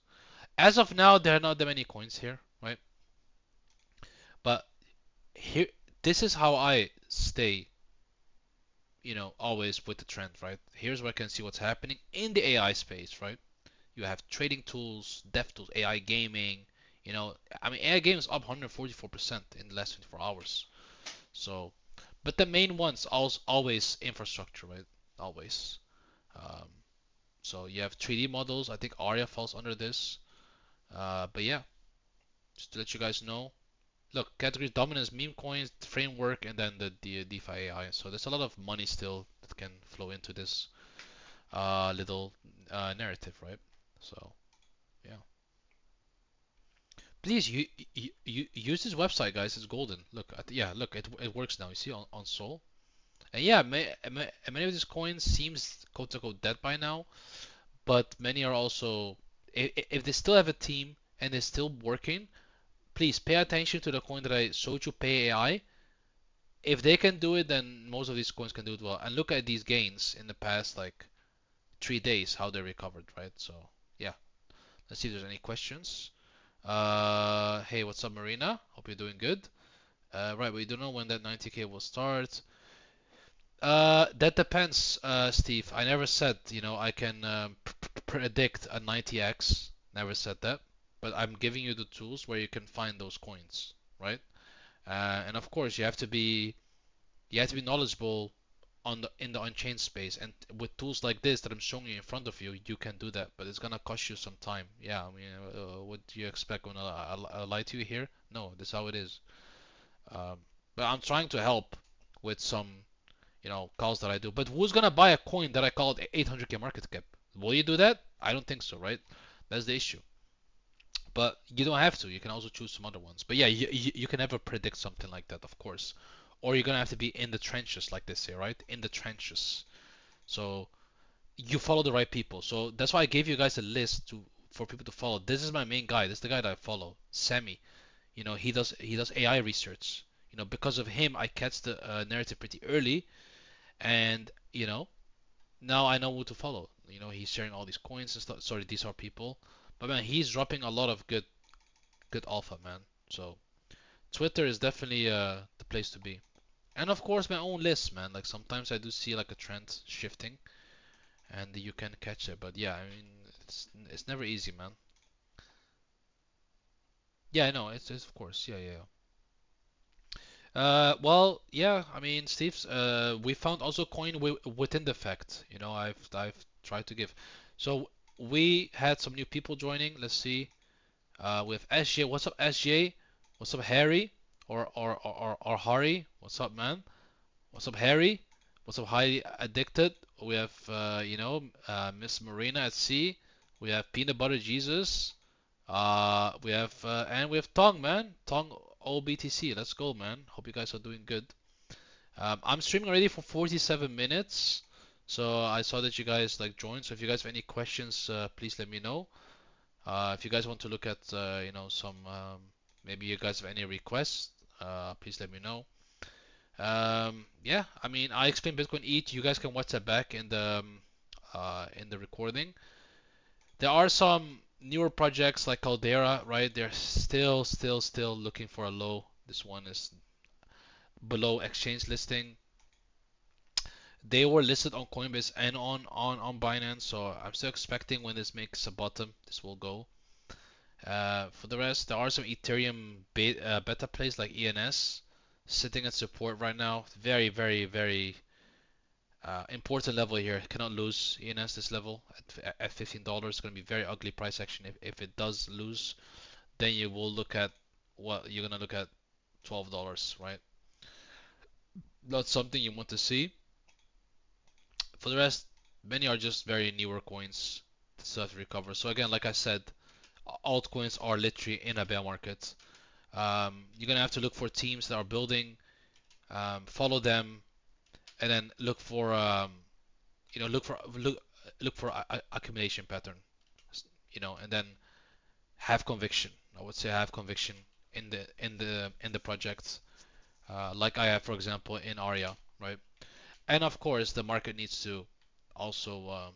[SPEAKER 1] As of now, there are not that many coins here, right? But here, this is how I stay, always with the trend, right? Here's where I can see what's happening in the AI space, right? You have trading tools, dev tools, AI gaming. I mean, AI games up 144% in the last 24 hours. So, but the main ones always infrastructure, right? Always. Um, so you have 3D models. I think Aria falls under this. But yeah, just to let you guys know. Look, category dominance, meme coins, framework, and then the DeFi AI. So there's a lot of money still that can flow into this little narrative, right? So yeah. Please you use this website, guys. It's golden. Look, yeah, look, it works now. You see on Sol, and yeah, many of these coins seems quote unquote dead by now, but many are also if they still have a team and they're still working, please pay attention to the coin that I showed you, Pay AI. If they can do it, then most of these coins can do it well. And look at these gains in the past like 3 days, how they recovered, right? So yeah, let's see if there's any questions. Hey, what's up, Marina? Hope you're doing good. Right, we don't know when that 90K will start. That depends, Steve. I never said, I can predict a 90x. Never said that. But I'm giving you the tools where you can find those coins, right? And of course, you have to be knowledgeable in the on-chain space. And with tools like this that I'm showing you in front of you, you can do that. But it's gonna cost you some time. Yeah, I mean, what do you expect when I lie to you here? No, this is how it is. Um, but I'm trying to help with some calls that I do. But who's gonna buy a coin that I called 800k market cap? Will you do that? I don't think so, right? That's the issue. But you don't have to. You can also choose some other ones. But yeah, you can never predict something like that, of course. Or you're gonna have to be in the trenches, like they say, right? In the trenches. So you follow the right people. So that's why I gave you guys a list for people to follow. This is my main guy. This is the guy that I follow, Sammy. He does AI research. Because of him, I catch the narrative pretty early, and now I know who to follow. He's sharing all these coins and stuff. Sorry, these are people, but man, he's dropping a lot of good alpha, man. So Twitter is definitely the place to be. And of course, my own list, man. Like sometimes I do see like a trend shifting, and you can catch it. But yeah, I mean, it's never easy, man. Yeah, I know. It's of course. Yeah, yeah. Well, yeah. I mean, Steve, we found also coin within the fact. I've tried to give. So we had some new people joining. Let's see. With SJ. What's up, SJ? What's up, Harry? Or Harry? What's up, man? What's up, Harry? What's up, Highly Addicted? We have, Miss Marina at Sea. We have Peanut Butter Jesus. And we have Tong, man. Tong OBTC. Let's go, man. Hope you guys are doing good. I'm streaming already for 47 minutes. So I saw that you guys like joined. So if you guys have any questions, please let me know. If you guys want to look at, some, maybe you guys have any requests, please let me know. Yeah, I mean, I explained Bitcoin ETH. You guys can watch that back in the recording. There are some newer projects like Caldera, right? They're still looking for a low. This one is below exchange listing. They were listed on Coinbase and on Binance, so I'm still expecting when this makes a bottom, this will go. For the rest, there are some Ethereum beta plays like ENS sitting at support right now. Very important level here. Cannot lose ENS this level at $15. It's going to be very ugly price action if it does lose. Then you will look at what you're going to look at $12, right? Not something you want to see. For the rest, many are just very newer coins that still have to recover. So again, like I said, altcoins are literally in a bear market. You're gonna have to look for teams that are building, follow them, and then look for accumulation pattern, and then have conviction. I would say have conviction in the project, like I have, for example, in Aria, right? And of course, the market needs to also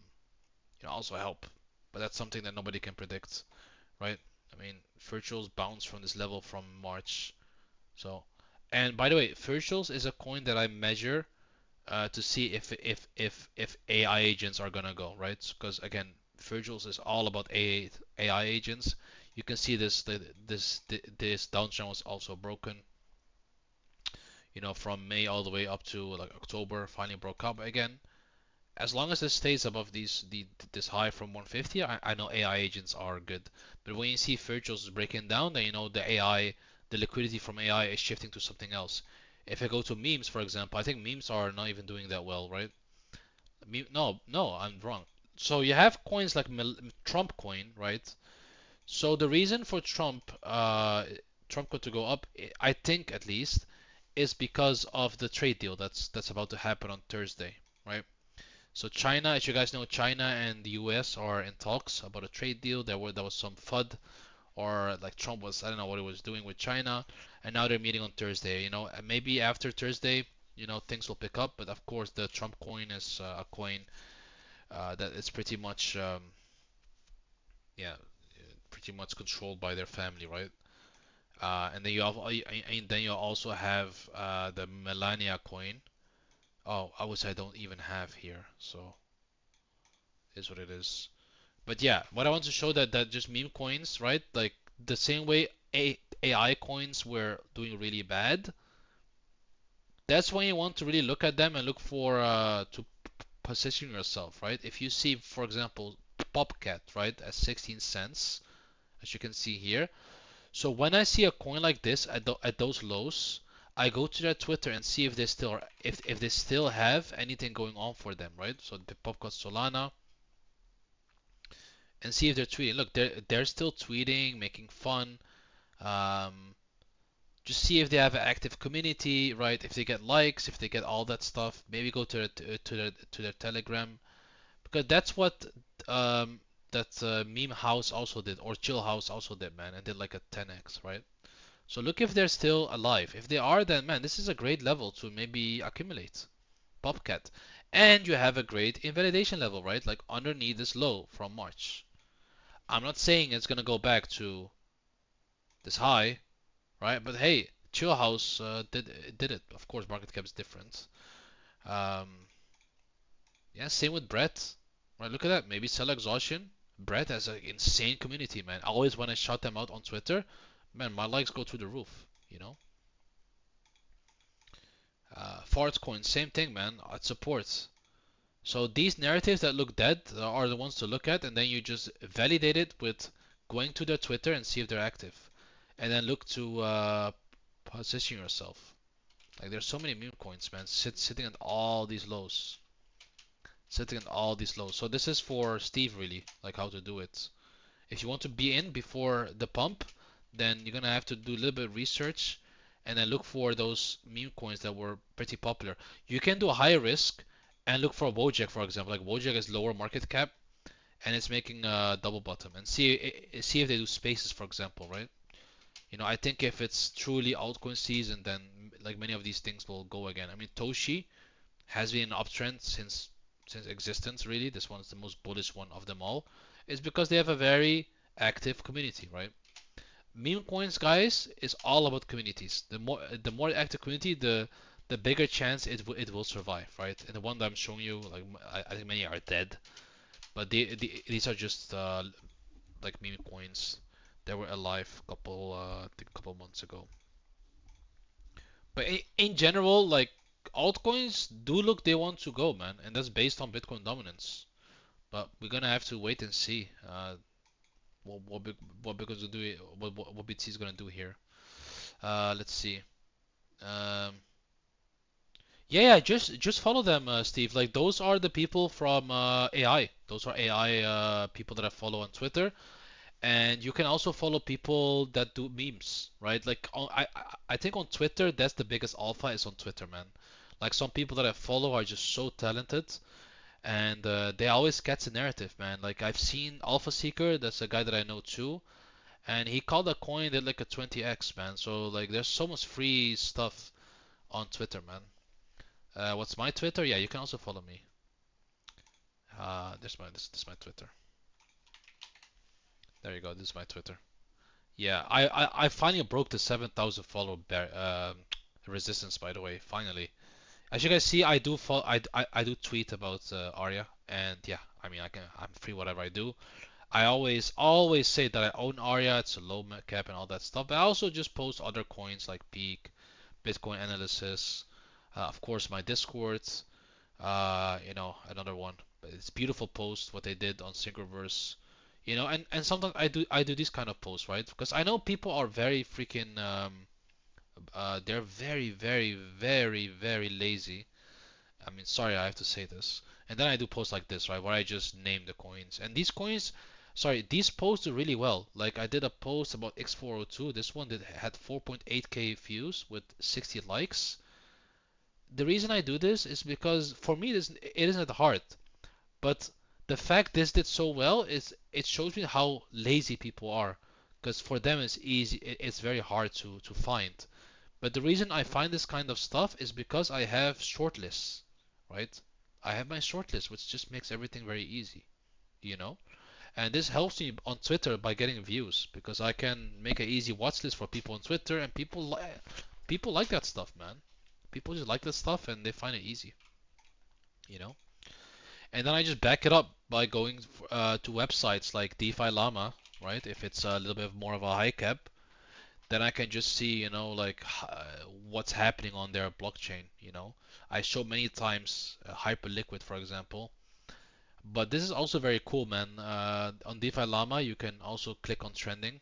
[SPEAKER 1] help, but that's something that nobody can predict, right? I mean, virtuals bounce from this level from March. So, and by the way, virtuals is a coin that I measure to see if AI agents are gonna go, right? Because again, virtuals is all about AI agents. You can see this downtrend was also broken, from May all the way up to like October, finally broke up again. As long as this stays above this high from 150, I know AI agents are good. But when you see virtuals breaking down, then you know the liquidity from AI is shifting to something else. If I go to memes, for example, I think memes are not even doing that well, right? No, I'm wrong. So you have coins like Trump coin, right? So the reason for Trump coin to go up, I think at least, is because of the trade deal that's about to happen on Thursday, right? So China, as you guys know, China and the US are in talks about a trade deal. There was some FUD, or like Trump was, I don't know what he was doing with China, and now they're meeting on Thursday. And maybe after Thursday, things will pick up. But of course, the Trump coin is a coin that is yeah, pretty much controlled by their family, right? And then you also have the Melania coin. Oh, I would say I don't even have here, so is what it is. But yeah, what I want to show that just meme coins, right? Like the same way AI coins were doing really bad. That's when you want to really look at them and look for to position yourself, right? If you see, for example, Popcat, right, at 16 cents, as you can see here. So when I see a coin like this at those lows, I go to their Twitter and see if they still have anything going on for them, right? So the Popcat Solana, and see if they're tweeting. Look, they're still tweeting, making fun. Um, just see if they have an active community, right? If they get likes, if they get all that stuff. Maybe go to their Telegram, because that's what um, that Meme House also did, or Chill House also did, man, and did like a 10x, right? So look if they're still alive. If they are, then man, this is a great level to maybe accumulate Popcat, and you have a great invalidation level, right? Like underneath this low from March. I'm not saying it's gonna go back to this high, right? But hey, Chill House did it. Of course, market cap is different. Um, yeah, same with Brett. Right, look at that. Maybe sell exhaustion. Brett has an insane community, man. Always when I shout them out on Twitter, man, my likes go through the roof. You know. Fartcoin, same thing, man. It supports. So these narratives that look dead are the ones to look at, and then you just validate it with going to their Twitter and see if they're active, and then look to position yourself. Like there's so many meme coins, man, sitting at all these lows, sitting at all these lows. So this is for Steve really, like how to do it. If you want to be in before the pump, then you're gonna have to do a little bit of research and then look for those meme coins that were pretty popular. You can do a higher risk and look for Wojak, for example. Like Wojak is lower market cap, and it's making a double bottom. And see if they do spaces, for example, right? I think if it's truly altcoin season, then like many of these things will go again. I mean, Toshi has been an uptrend since existence, really. This one is the most bullish one of them all. It's because they have a very active community, right? Meme coins, guys, is all about communities. The more active community, the bigger chance it will survive, right? And the one that I'm showing you, like I think many are dead, but these are just like meme coins that were alive I think a couple months ago. But in general, like altcoins do look they want to go, man, and that's based on Bitcoin dominance. But we're gonna have to wait and see what Bitcoin's gonna do, what BTC is gonna do here. Let's see. Um, yeah, just follow them, Steve. Like those are the people from AI. Those are AI people that I follow on Twitter. And you can also follow people that do memes, right? Like I think on Twitter that's the biggest alpha is on Twitter, man. Like some people that I follow are just so talented, and they always catch the narrative, man. Like I've seen Alpha Seeker, that's a guy that I know too, and he called a coin that like a 20x, man. So like there's so much free stuff on Twitter, man. What's my Twitter? Yeah, you can also follow me. This is my Twitter. There you go. This is my Twitter. Yeah, I finally broke the 7,000 follower resistance, by the way. Finally, as you guys see, I do follow, I do tweet about Arya, and yeah, I mean I'm free whatever I do. I always say that I own Arya. It's a low cap and all that stuff. But I also just post other coins like Peak, Bitcoin analysis, of course my Discord. Another one. But it's beautiful post what they did on Synchroverse. And sometimes I do these kind of posts, right? Because I know people are very freaking they're very very very very lazy. I mean, sorry, I have to say this. And then I do posts like this, right, where I just name the coins. And these coins, sorry, these posts do really well. Like I did a post about X402. This one that had 4.8k views with 60 likes. The reason I do this is because for me it isn't hard. But the fact this did so well is it shows me how lazy people are. Because for them it's easy, it's very hard to find. But the reason I find this kind of stuff is because I have shortlists, right? I have my shortlist, which just makes everything very easy, you know? And this helps me on Twitter by getting views because I can make an easy watch list for people on Twitter, and people like that stuff, man. People just like that stuff and they find it easy, you know? And then I just back it up by going to websites like DeFi Llama, right? If it's a little bit more of a high cap, then I can just see, like what's happening on their blockchain. I show many times Hyperliquid, for example. But this is also very cool, man. On DeFi Llama, you can also click on trending,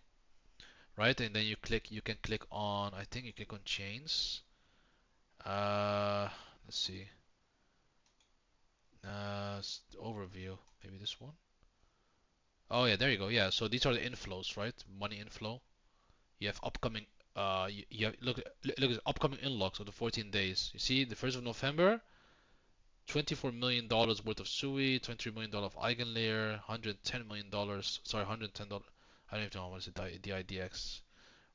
[SPEAKER 1] right? And then you can click on, I think you click on chains. Let's see. Overview, maybe this one. Oh yeah, there you go. Yeah, so these are the inflows, right? Money inflow. You have upcoming. You have, look at upcoming unlocks of the 14 days. You see, the 1st of November, $24 million worth of SUI, $23 million of Eigenlayer, $110 million. Sorry, $110. I don't even know what is the IDX.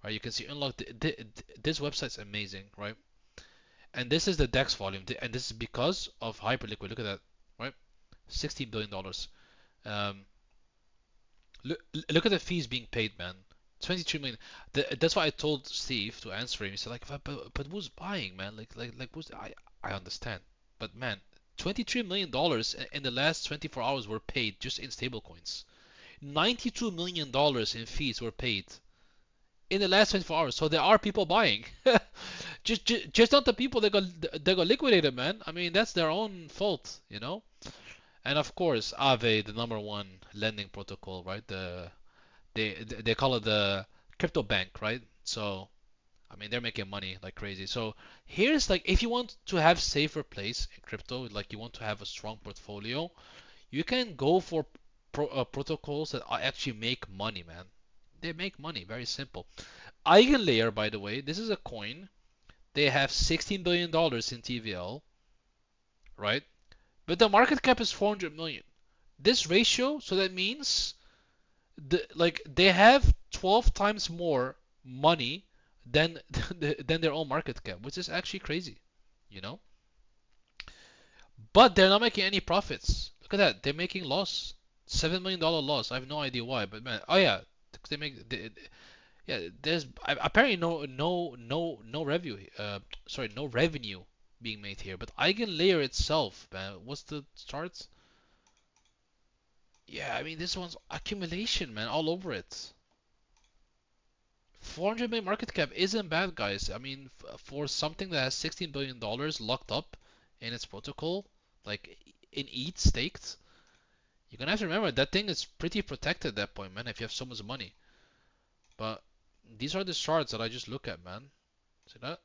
[SPEAKER 1] Right, you can see unlock. This website's amazing, right? And this is the DEX volume, and this is because of Hyperliquid. Look at that, right? $16 billion. Um, look at the fees being paid, man. 23 million. That's why I told Steve to answer him. He said like, but who's buying, man? Like who's? I understand, but man, 23 million dollars in the last 24 hours were paid just in stablecoins. 92 million dollars in fees were paid in the last 24 hours. So there are people buying. just not the people that got liquidated, man. I mean, that's their own fault. And of course, Aave, the number one lending protocol, right? They call it the crypto bank, right? So I mean they're making money like crazy. So here's like if you want to have safer place in crypto, like you want to have a strong portfolio, you can go for protocols that actually make money, man. They make money, very simple. Eigenlayer, by the way, this is a coin. They have $16 billion in TVL, right? But the market cap is 400 million. this ratio, so that means like they have 12 times more money than than their own market cap, which is actually crazy, you know? But they're not making any profits. Look at that. They're making loss. $7 million loss. I have no idea why, but man, oh yeah, they make yeah. There's apparently no revenue. Sorry, no revenue being made here. But Eigenlayer itself, man, what's the charts? Yeah, I mean this one's accumulation, man, all over it. 400 million market cap isn't bad, guys. I mean, for something that has $16 billion locked up in its protocol, like in ETH staked, you're gonna have to remember that thing is pretty protected at that point, man, if you have so much money. But these are the charts that I just look at, man. See that?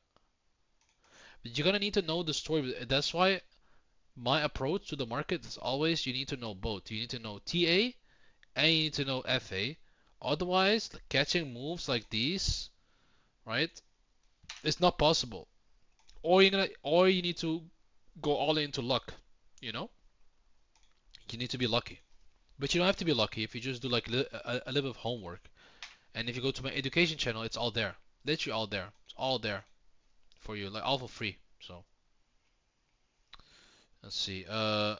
[SPEAKER 1] But you're gonna need to know the story. That's why my approach to the market is always you need to know both. You need to know TA and you need to know FA. Otherwise, catching moves like these, right, it's not possible. Or you need to go all into luck. You know, you need to be lucky. But you don't have to be lucky if you just do like a little bit of homework. And if you go to my education channel, it's all there. Literally all there. It's all there for you, like all for free. So let's see. Let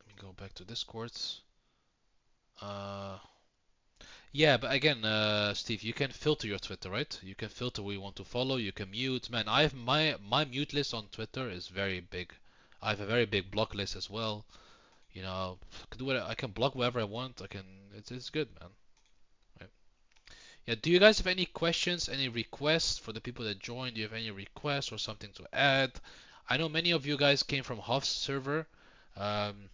[SPEAKER 1] me go back to Discord. Uh, yeah, but again, Steve, you can filter your Twitter, right? You can filter who you want to follow. You can mute. Man, I have my mute list on Twitter is very big. I have a very big block list as well. You know, I can block whatever I want. I can. It's good, man. Right. Yeah. Do you guys have any questions, any requests for the people that joined? Do you have any requests or something to add? I know many of you guys came from Huff's server. Um,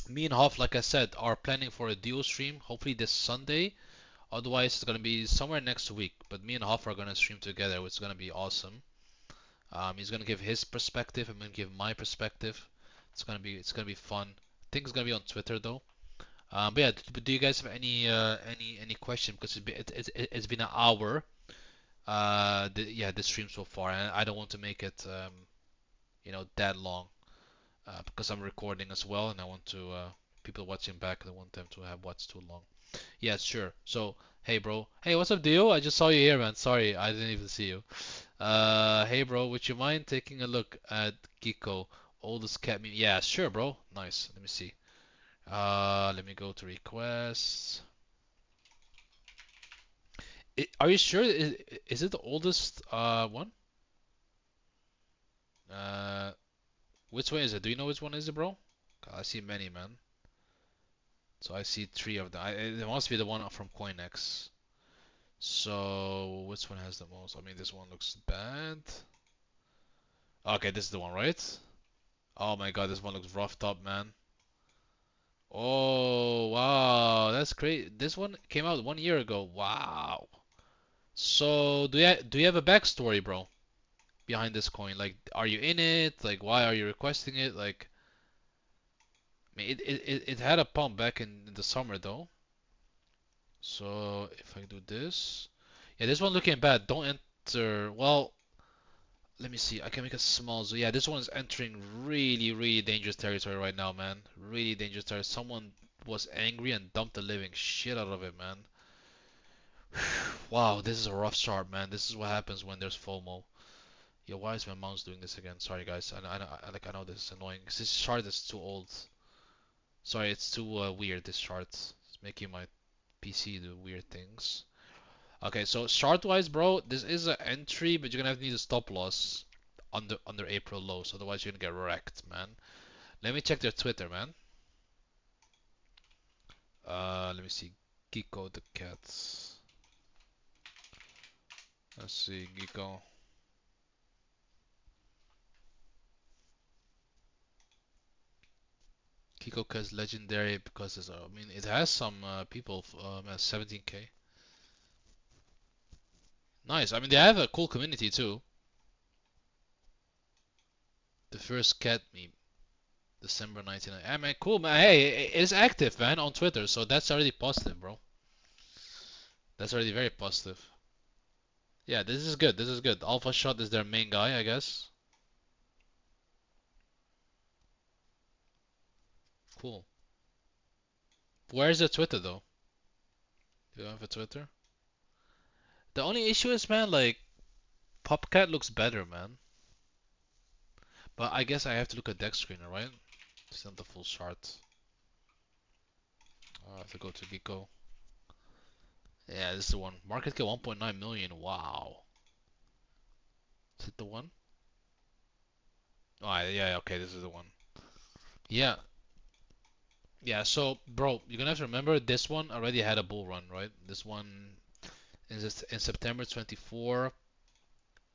[SPEAKER 1] Me and Huff, like I said, are planning for a duo stream, hopefully this Sunday. Otherwise, it's gonna be somewhere next week. But me and Huff are gonna stream together, which is gonna be awesome. He's gonna give his perspective. I'm gonna give my perspective. It's gonna be fun. I think it's gonna be on Twitter though. But yeah, do you guys have any question? Because it's been an hour. Yeah, the stream so far, and I don't want to make it that long. Because I'm recording as well, and I want to people watching back. I want them to have watched too long. Yeah, sure. So, hey, bro. Hey, what's up, Dio? I just saw you here, man. Sorry, I didn't even see you. Hey, bro. Would you mind taking a look at Gecko, oldest cat meme? Yeah, sure, bro. Nice. Let me see. Let me go to requests. Are you sure? Is it the oldest one? Uh, which one is it? Do you know which one is it, bro? I see many, man. So I see three of them. It must be the one from CoinX. So which one has the most? I mean, this one looks bad. Okay, this is the one, right? Oh my God, this one looks roughed up, man. Oh wow, that's great. This one came out 1 year ago. Wow. So do you have a backstory, bro, behind this coin? Like, are you in it? Like, why are you requesting it? Like, I mean, it had a pump back in the summer though. So if I do this, yeah, this one looking bad. Don't enter. Well, let me see. I can make a small zoom. Yeah, this one is entering really, really dangerous territory right now, man. Really dangerous territory. Someone was angry and dumped the living shit out of it, man. Wow, this is a rough start, man. This is what happens when there's FOMO. Yeah, why is my mouse doing this again? Sorry, guys. I know this is annoying. 'Cause this chart is too old. Sorry, it's too weird. This chart. It's making my PC do weird things. Okay, so chart-wise, bro, this is an entry, but you're gonna have to need a stop loss under April lows. Otherwise, you're gonna get wrecked, man. Let me check their Twitter, man. Let me see. Gecko the cats. Let's see, Gecko. Gecko is legendary because it's, I mean, it has some people, 17K. Nice. I mean, they have a cool community too. The first cat meme, December 99. I mean, cool, man. Hey, it's active, man, on Twitter, so that's already positive, bro. That's already very positive. Yeah, this is good. This is good. Alpha Shot is their main guy, I guess. Cool. Where's the Twitter though? You don't have a Twitter? The only issue is, man, like Popcat looks better, man. But I guess I have to look at deck screener, right? It's not the full chart. I have to go to Geeko. Yeah, this is the one. Market cap 1.9 million. Wow. Is it the one? Oh, yeah, okay, this is the one. Yeah, yeah. So, bro, you're gonna have to remember this one already had a bull run, right? This one in September 24.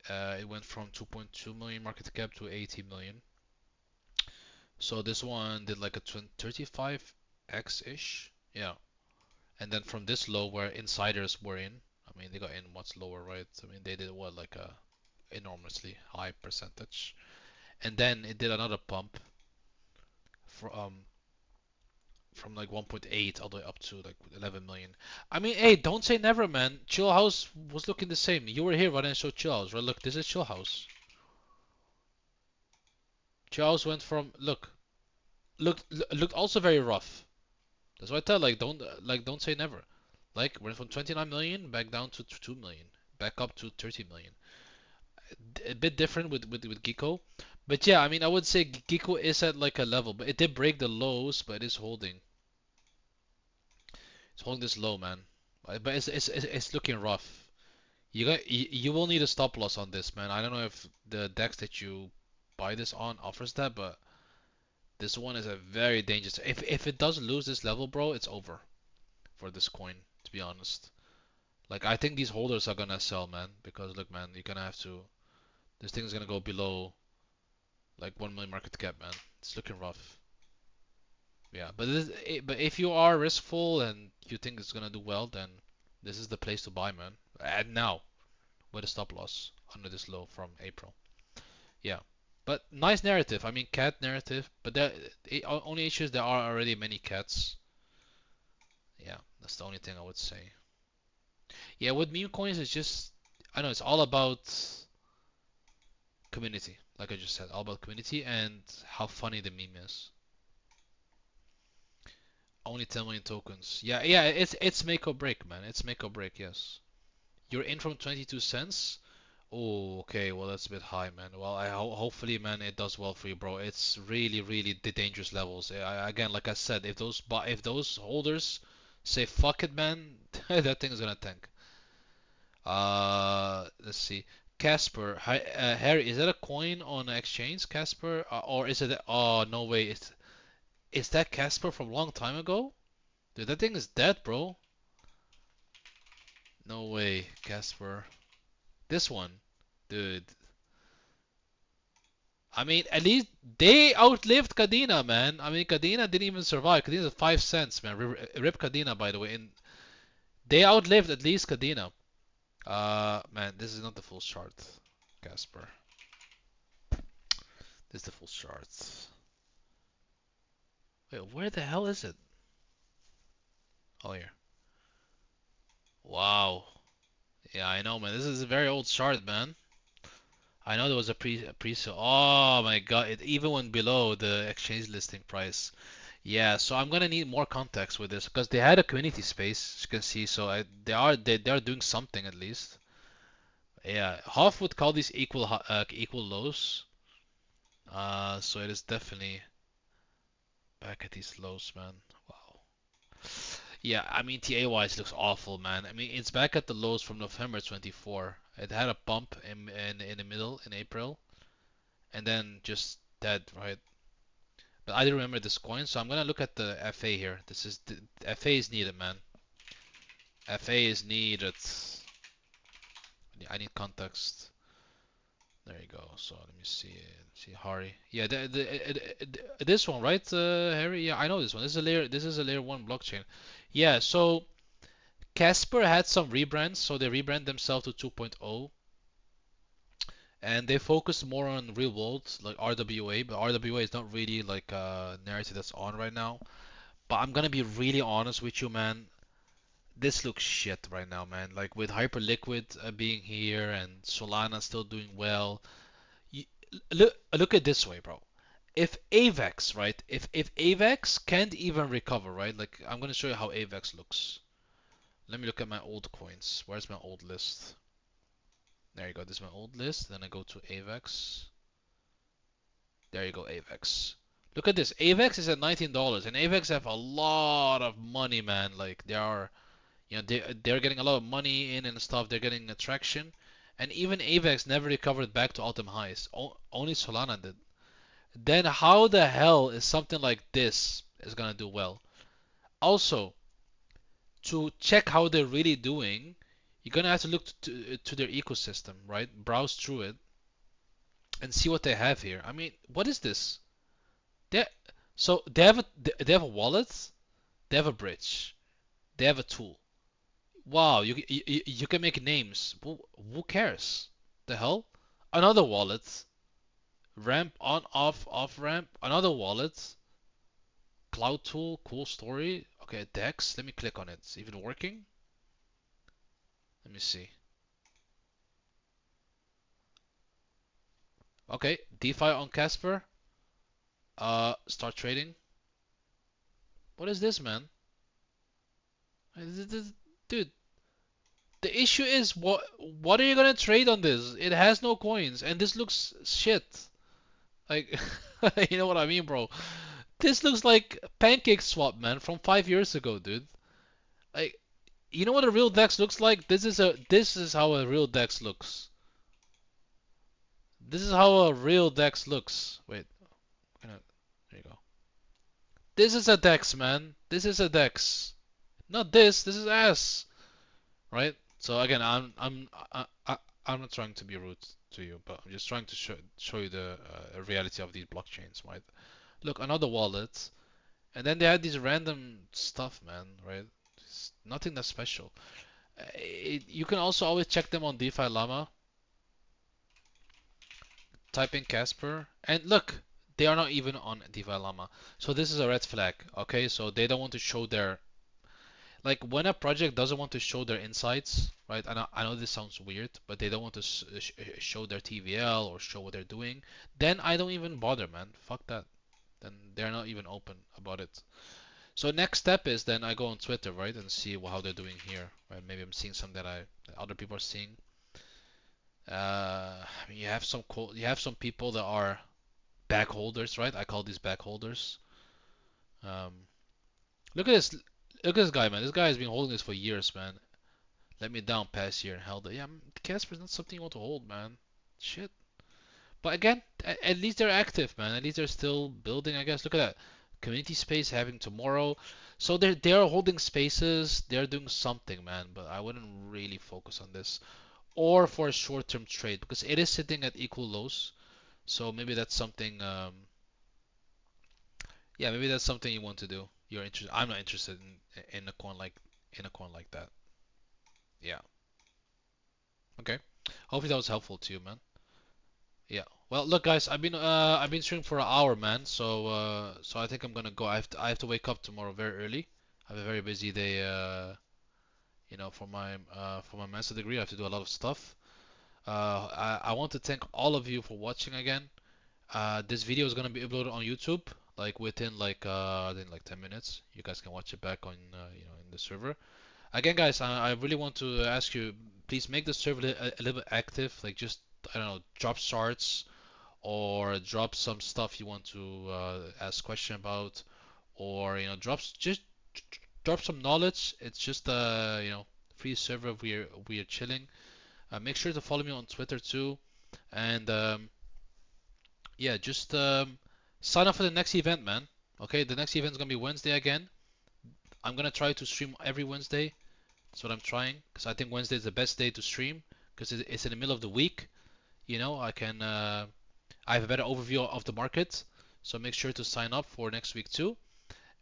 [SPEAKER 1] It went from 2.2 million market cap to 80 million. So this one did like a 35x ish. Yeah. And then from this low where insiders were in, I mean they got in much lower, right? I mean they did what, like a enormously high percentage. And then it did another pump from from like 1.8 all the way up to like 11 million. I mean, hey, don't say never, man. Chill House was looking the same. You were here when I showed Chill House, right? Look, this is Chill House. Chill House went from looked also very rough. That's why I tell don't say never. Like went from 29 million back down to 2 million, back up to 30 million. A bit different with Geeko, but yeah, I mean I would say Geeko is at like a level, but it did break the lows, but it is holding. It's holding this low, man. But it's looking rough. You will need a stop loss on this, man. I don't know if the dex that you buy this on offers that, but this one is a very dangerous. If it does lose this level, bro, it's over for this coin, to be honest. Like I think these holders are gonna sell, man, because look, man, you're gonna have to. This thing's gonna go below like 1 million market cap, man. It's looking rough. Yeah, but if you are riskful and you think it's gonna do well, then this is the place to buy, man. And now with a stop loss under this low from April. Yeah, but nice narrative. I mean, cat narrative, but the only issue is there are already many cats. Yeah, that's the only thing I would say. Yeah, with meme coins, it's just I know it's all about community, like I just said, all about community and how funny the meme is. Only 10 million tokens. Yeah, yeah, it's make or break, man. It's make or break. Yes. You're in from 22 cents. Oh, okay. Well, that's a bit high, man. Well, hopefully, man, it does well for you, bro. It's really the dangerous levels. Again, like I said, if those holders say fuck it, man, that thing is gonna tank. Let's see. Casper, hi, Harry, is that a coin on exchange, Casper, or is it? Oh, no way. Is that Casper from a long time ago? Dude, that thing is dead, bro. No way, Casper. This one, dude. I mean, at least they outlived Cadena, man. I mean, Cadena didn't even survive. Cadena's 5 cents, man. Rip Cadena, by the way. And they outlived at least Cadena. Man, this is not the full chart, Casper. This is the full chart. Wait, where the hell is it? Oh, here. Wow. Yeah, I know, man. This is a very old chart, man. I know there was a pre-sale. Oh my God! It even went below the exchange listing price. Yeah, so I'm gonna need more context with this because they had a community space, as you can see. So they are doing something at least. Yeah, Hoff would call these equal lows. So it is definitely back at these lows, man. Wow. Yeah, I mean TA wise looks awful, man. I mean it's back at the lows from November 24. It had a bump in the middle in April, and then just dead, right? But I do remember this coin, so I'm gonna look at the FA here. The FA is needed, man. FA is needed. I need context. There you go. So let me see. See Hari. Yeah, this one, right, Harry? Yeah, I know this one. This is a layer. This is a layer one blockchain. Yeah. So Casper had some rebrands, so they rebrand themselves to 2.0, and they focus more on real world, like RWA. But RWA is not really like a narrative that's on right now. But I'm gonna be really honest with you, man. This looks shit right now, man. Like with Hyperliquid being here and Solana still doing well. You, look at this way, bro. if AVAX, right? If AVAX can't even recover, right? Like I'm gonna show you how AVAX looks. Let me look at my old coins. Where's my old list? There you go. This is my old list. Then I go to AVAX. There you go, AVAX. Look at this. AVAX is at $19, and AVAX have a lot of money, man. Like they are, they're getting a lot of money in and stuff. They're getting attraction, and even AVAX never recovered back to all-time highs. Only Solana did. Then how the hell is something like this is gonna do well? Also, to check how they're really doing, you're gonna have to look to their ecosystem, right? Browse through it and see what they have here. I mean, what is this? They so they have a wallet, they have a bridge, they have a tool. Wow, you can make names. Who cares? The hell? Another wallet, ramp on off ramp. Another wallet, cloud tool, cool story. Okay, Dex. Let me click on it. It's even working. Let me see. Okay, DeFi on Casper. Start trading. What is this, man? Dude, the issue is what are you gonna trade on this? It has no coins, and this looks shit. Like, you know what I mean, bro? This looks like Pancake Swap, man, from 5 years ago, dude. Like, you know what a real Dex looks like? This is how a real Dex looks. This is how a real Dex looks. Wait, there you go. This is a Dex, man. This is a Dex. Not this. This is ass, right? So again, I'm not trying to be rude to you, but I'm just trying to show you the reality of these blockchains, right? Look, another wallet, and then they had these random stuff, man, right? It's nothing that special. You can also always check them on DeFi Llama. Type in Casper, and look, they are not even on DeFi Llama. So this is a red flag, okay? So they don't want to show their like when a project doesn't want to show their insights, right? I know this sounds weird, but they don't want to show their TVL or show what they're doing. Then I don't even bother, man. Fuck that. Then they're not even open about it. So next step is then I go on Twitter, right, and see how they're doing here. Right? Maybe I'm seeing some that other people are seeing. You have some people that are back holders, right? I call these back holders. Um, look at this. Look at this guy, man. This guy has been holding this for years, man. Let me down past year and held it. Yeah, Casper's not something you want to hold, man. Shit. But again, at least they're active, man. At least they're still building, I guess. Look at that. Community space having tomorrow. So they're holding spaces. They're doing something, man. But I wouldn't really focus on this. Or for a short-term trade because it is sitting at equal lows. So maybe that's something. Yeah, maybe that's something you want to do. You're interested. I'm not interested in a coin like that. Yeah. Okay. Hopefully that was helpful to you, man. Yeah. Well, look, guys, I've been streaming for an hour, man. So I think I'm gonna go. I have to wake up tomorrow very early. I have a very busy day. For my master degree, I have to do a lot of stuff. I want to thank all of you for watching again. This video is gonna be uploaded on YouTube, like within I think like 10 minutes. You guys can watch it back on in the server. Again, guys, I really want to ask you, please make the server a little bit active. Like just I don't know, drop charts or drop some stuff you want to ask question about, or drop some knowledge. It's just free server. We are chilling. Make sure to follow me on Twitter too, and yeah, just sign up for the next event, man. Okay, the next event is gonna be Wednesday again. I'm gonna try to stream every Wednesday. That's what I'm trying, because I think Wednesday is the best day to stream, because it's in the middle of the week. I have a better overview of the market. So make sure to sign up for next week too.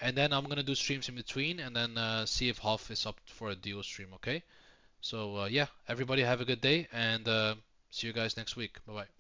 [SPEAKER 1] And then I'm gonna do streams in between, and then see if Hoff is up for a duo stream. Okay. So yeah, everybody have a good day, and see you guys next week. Bye bye.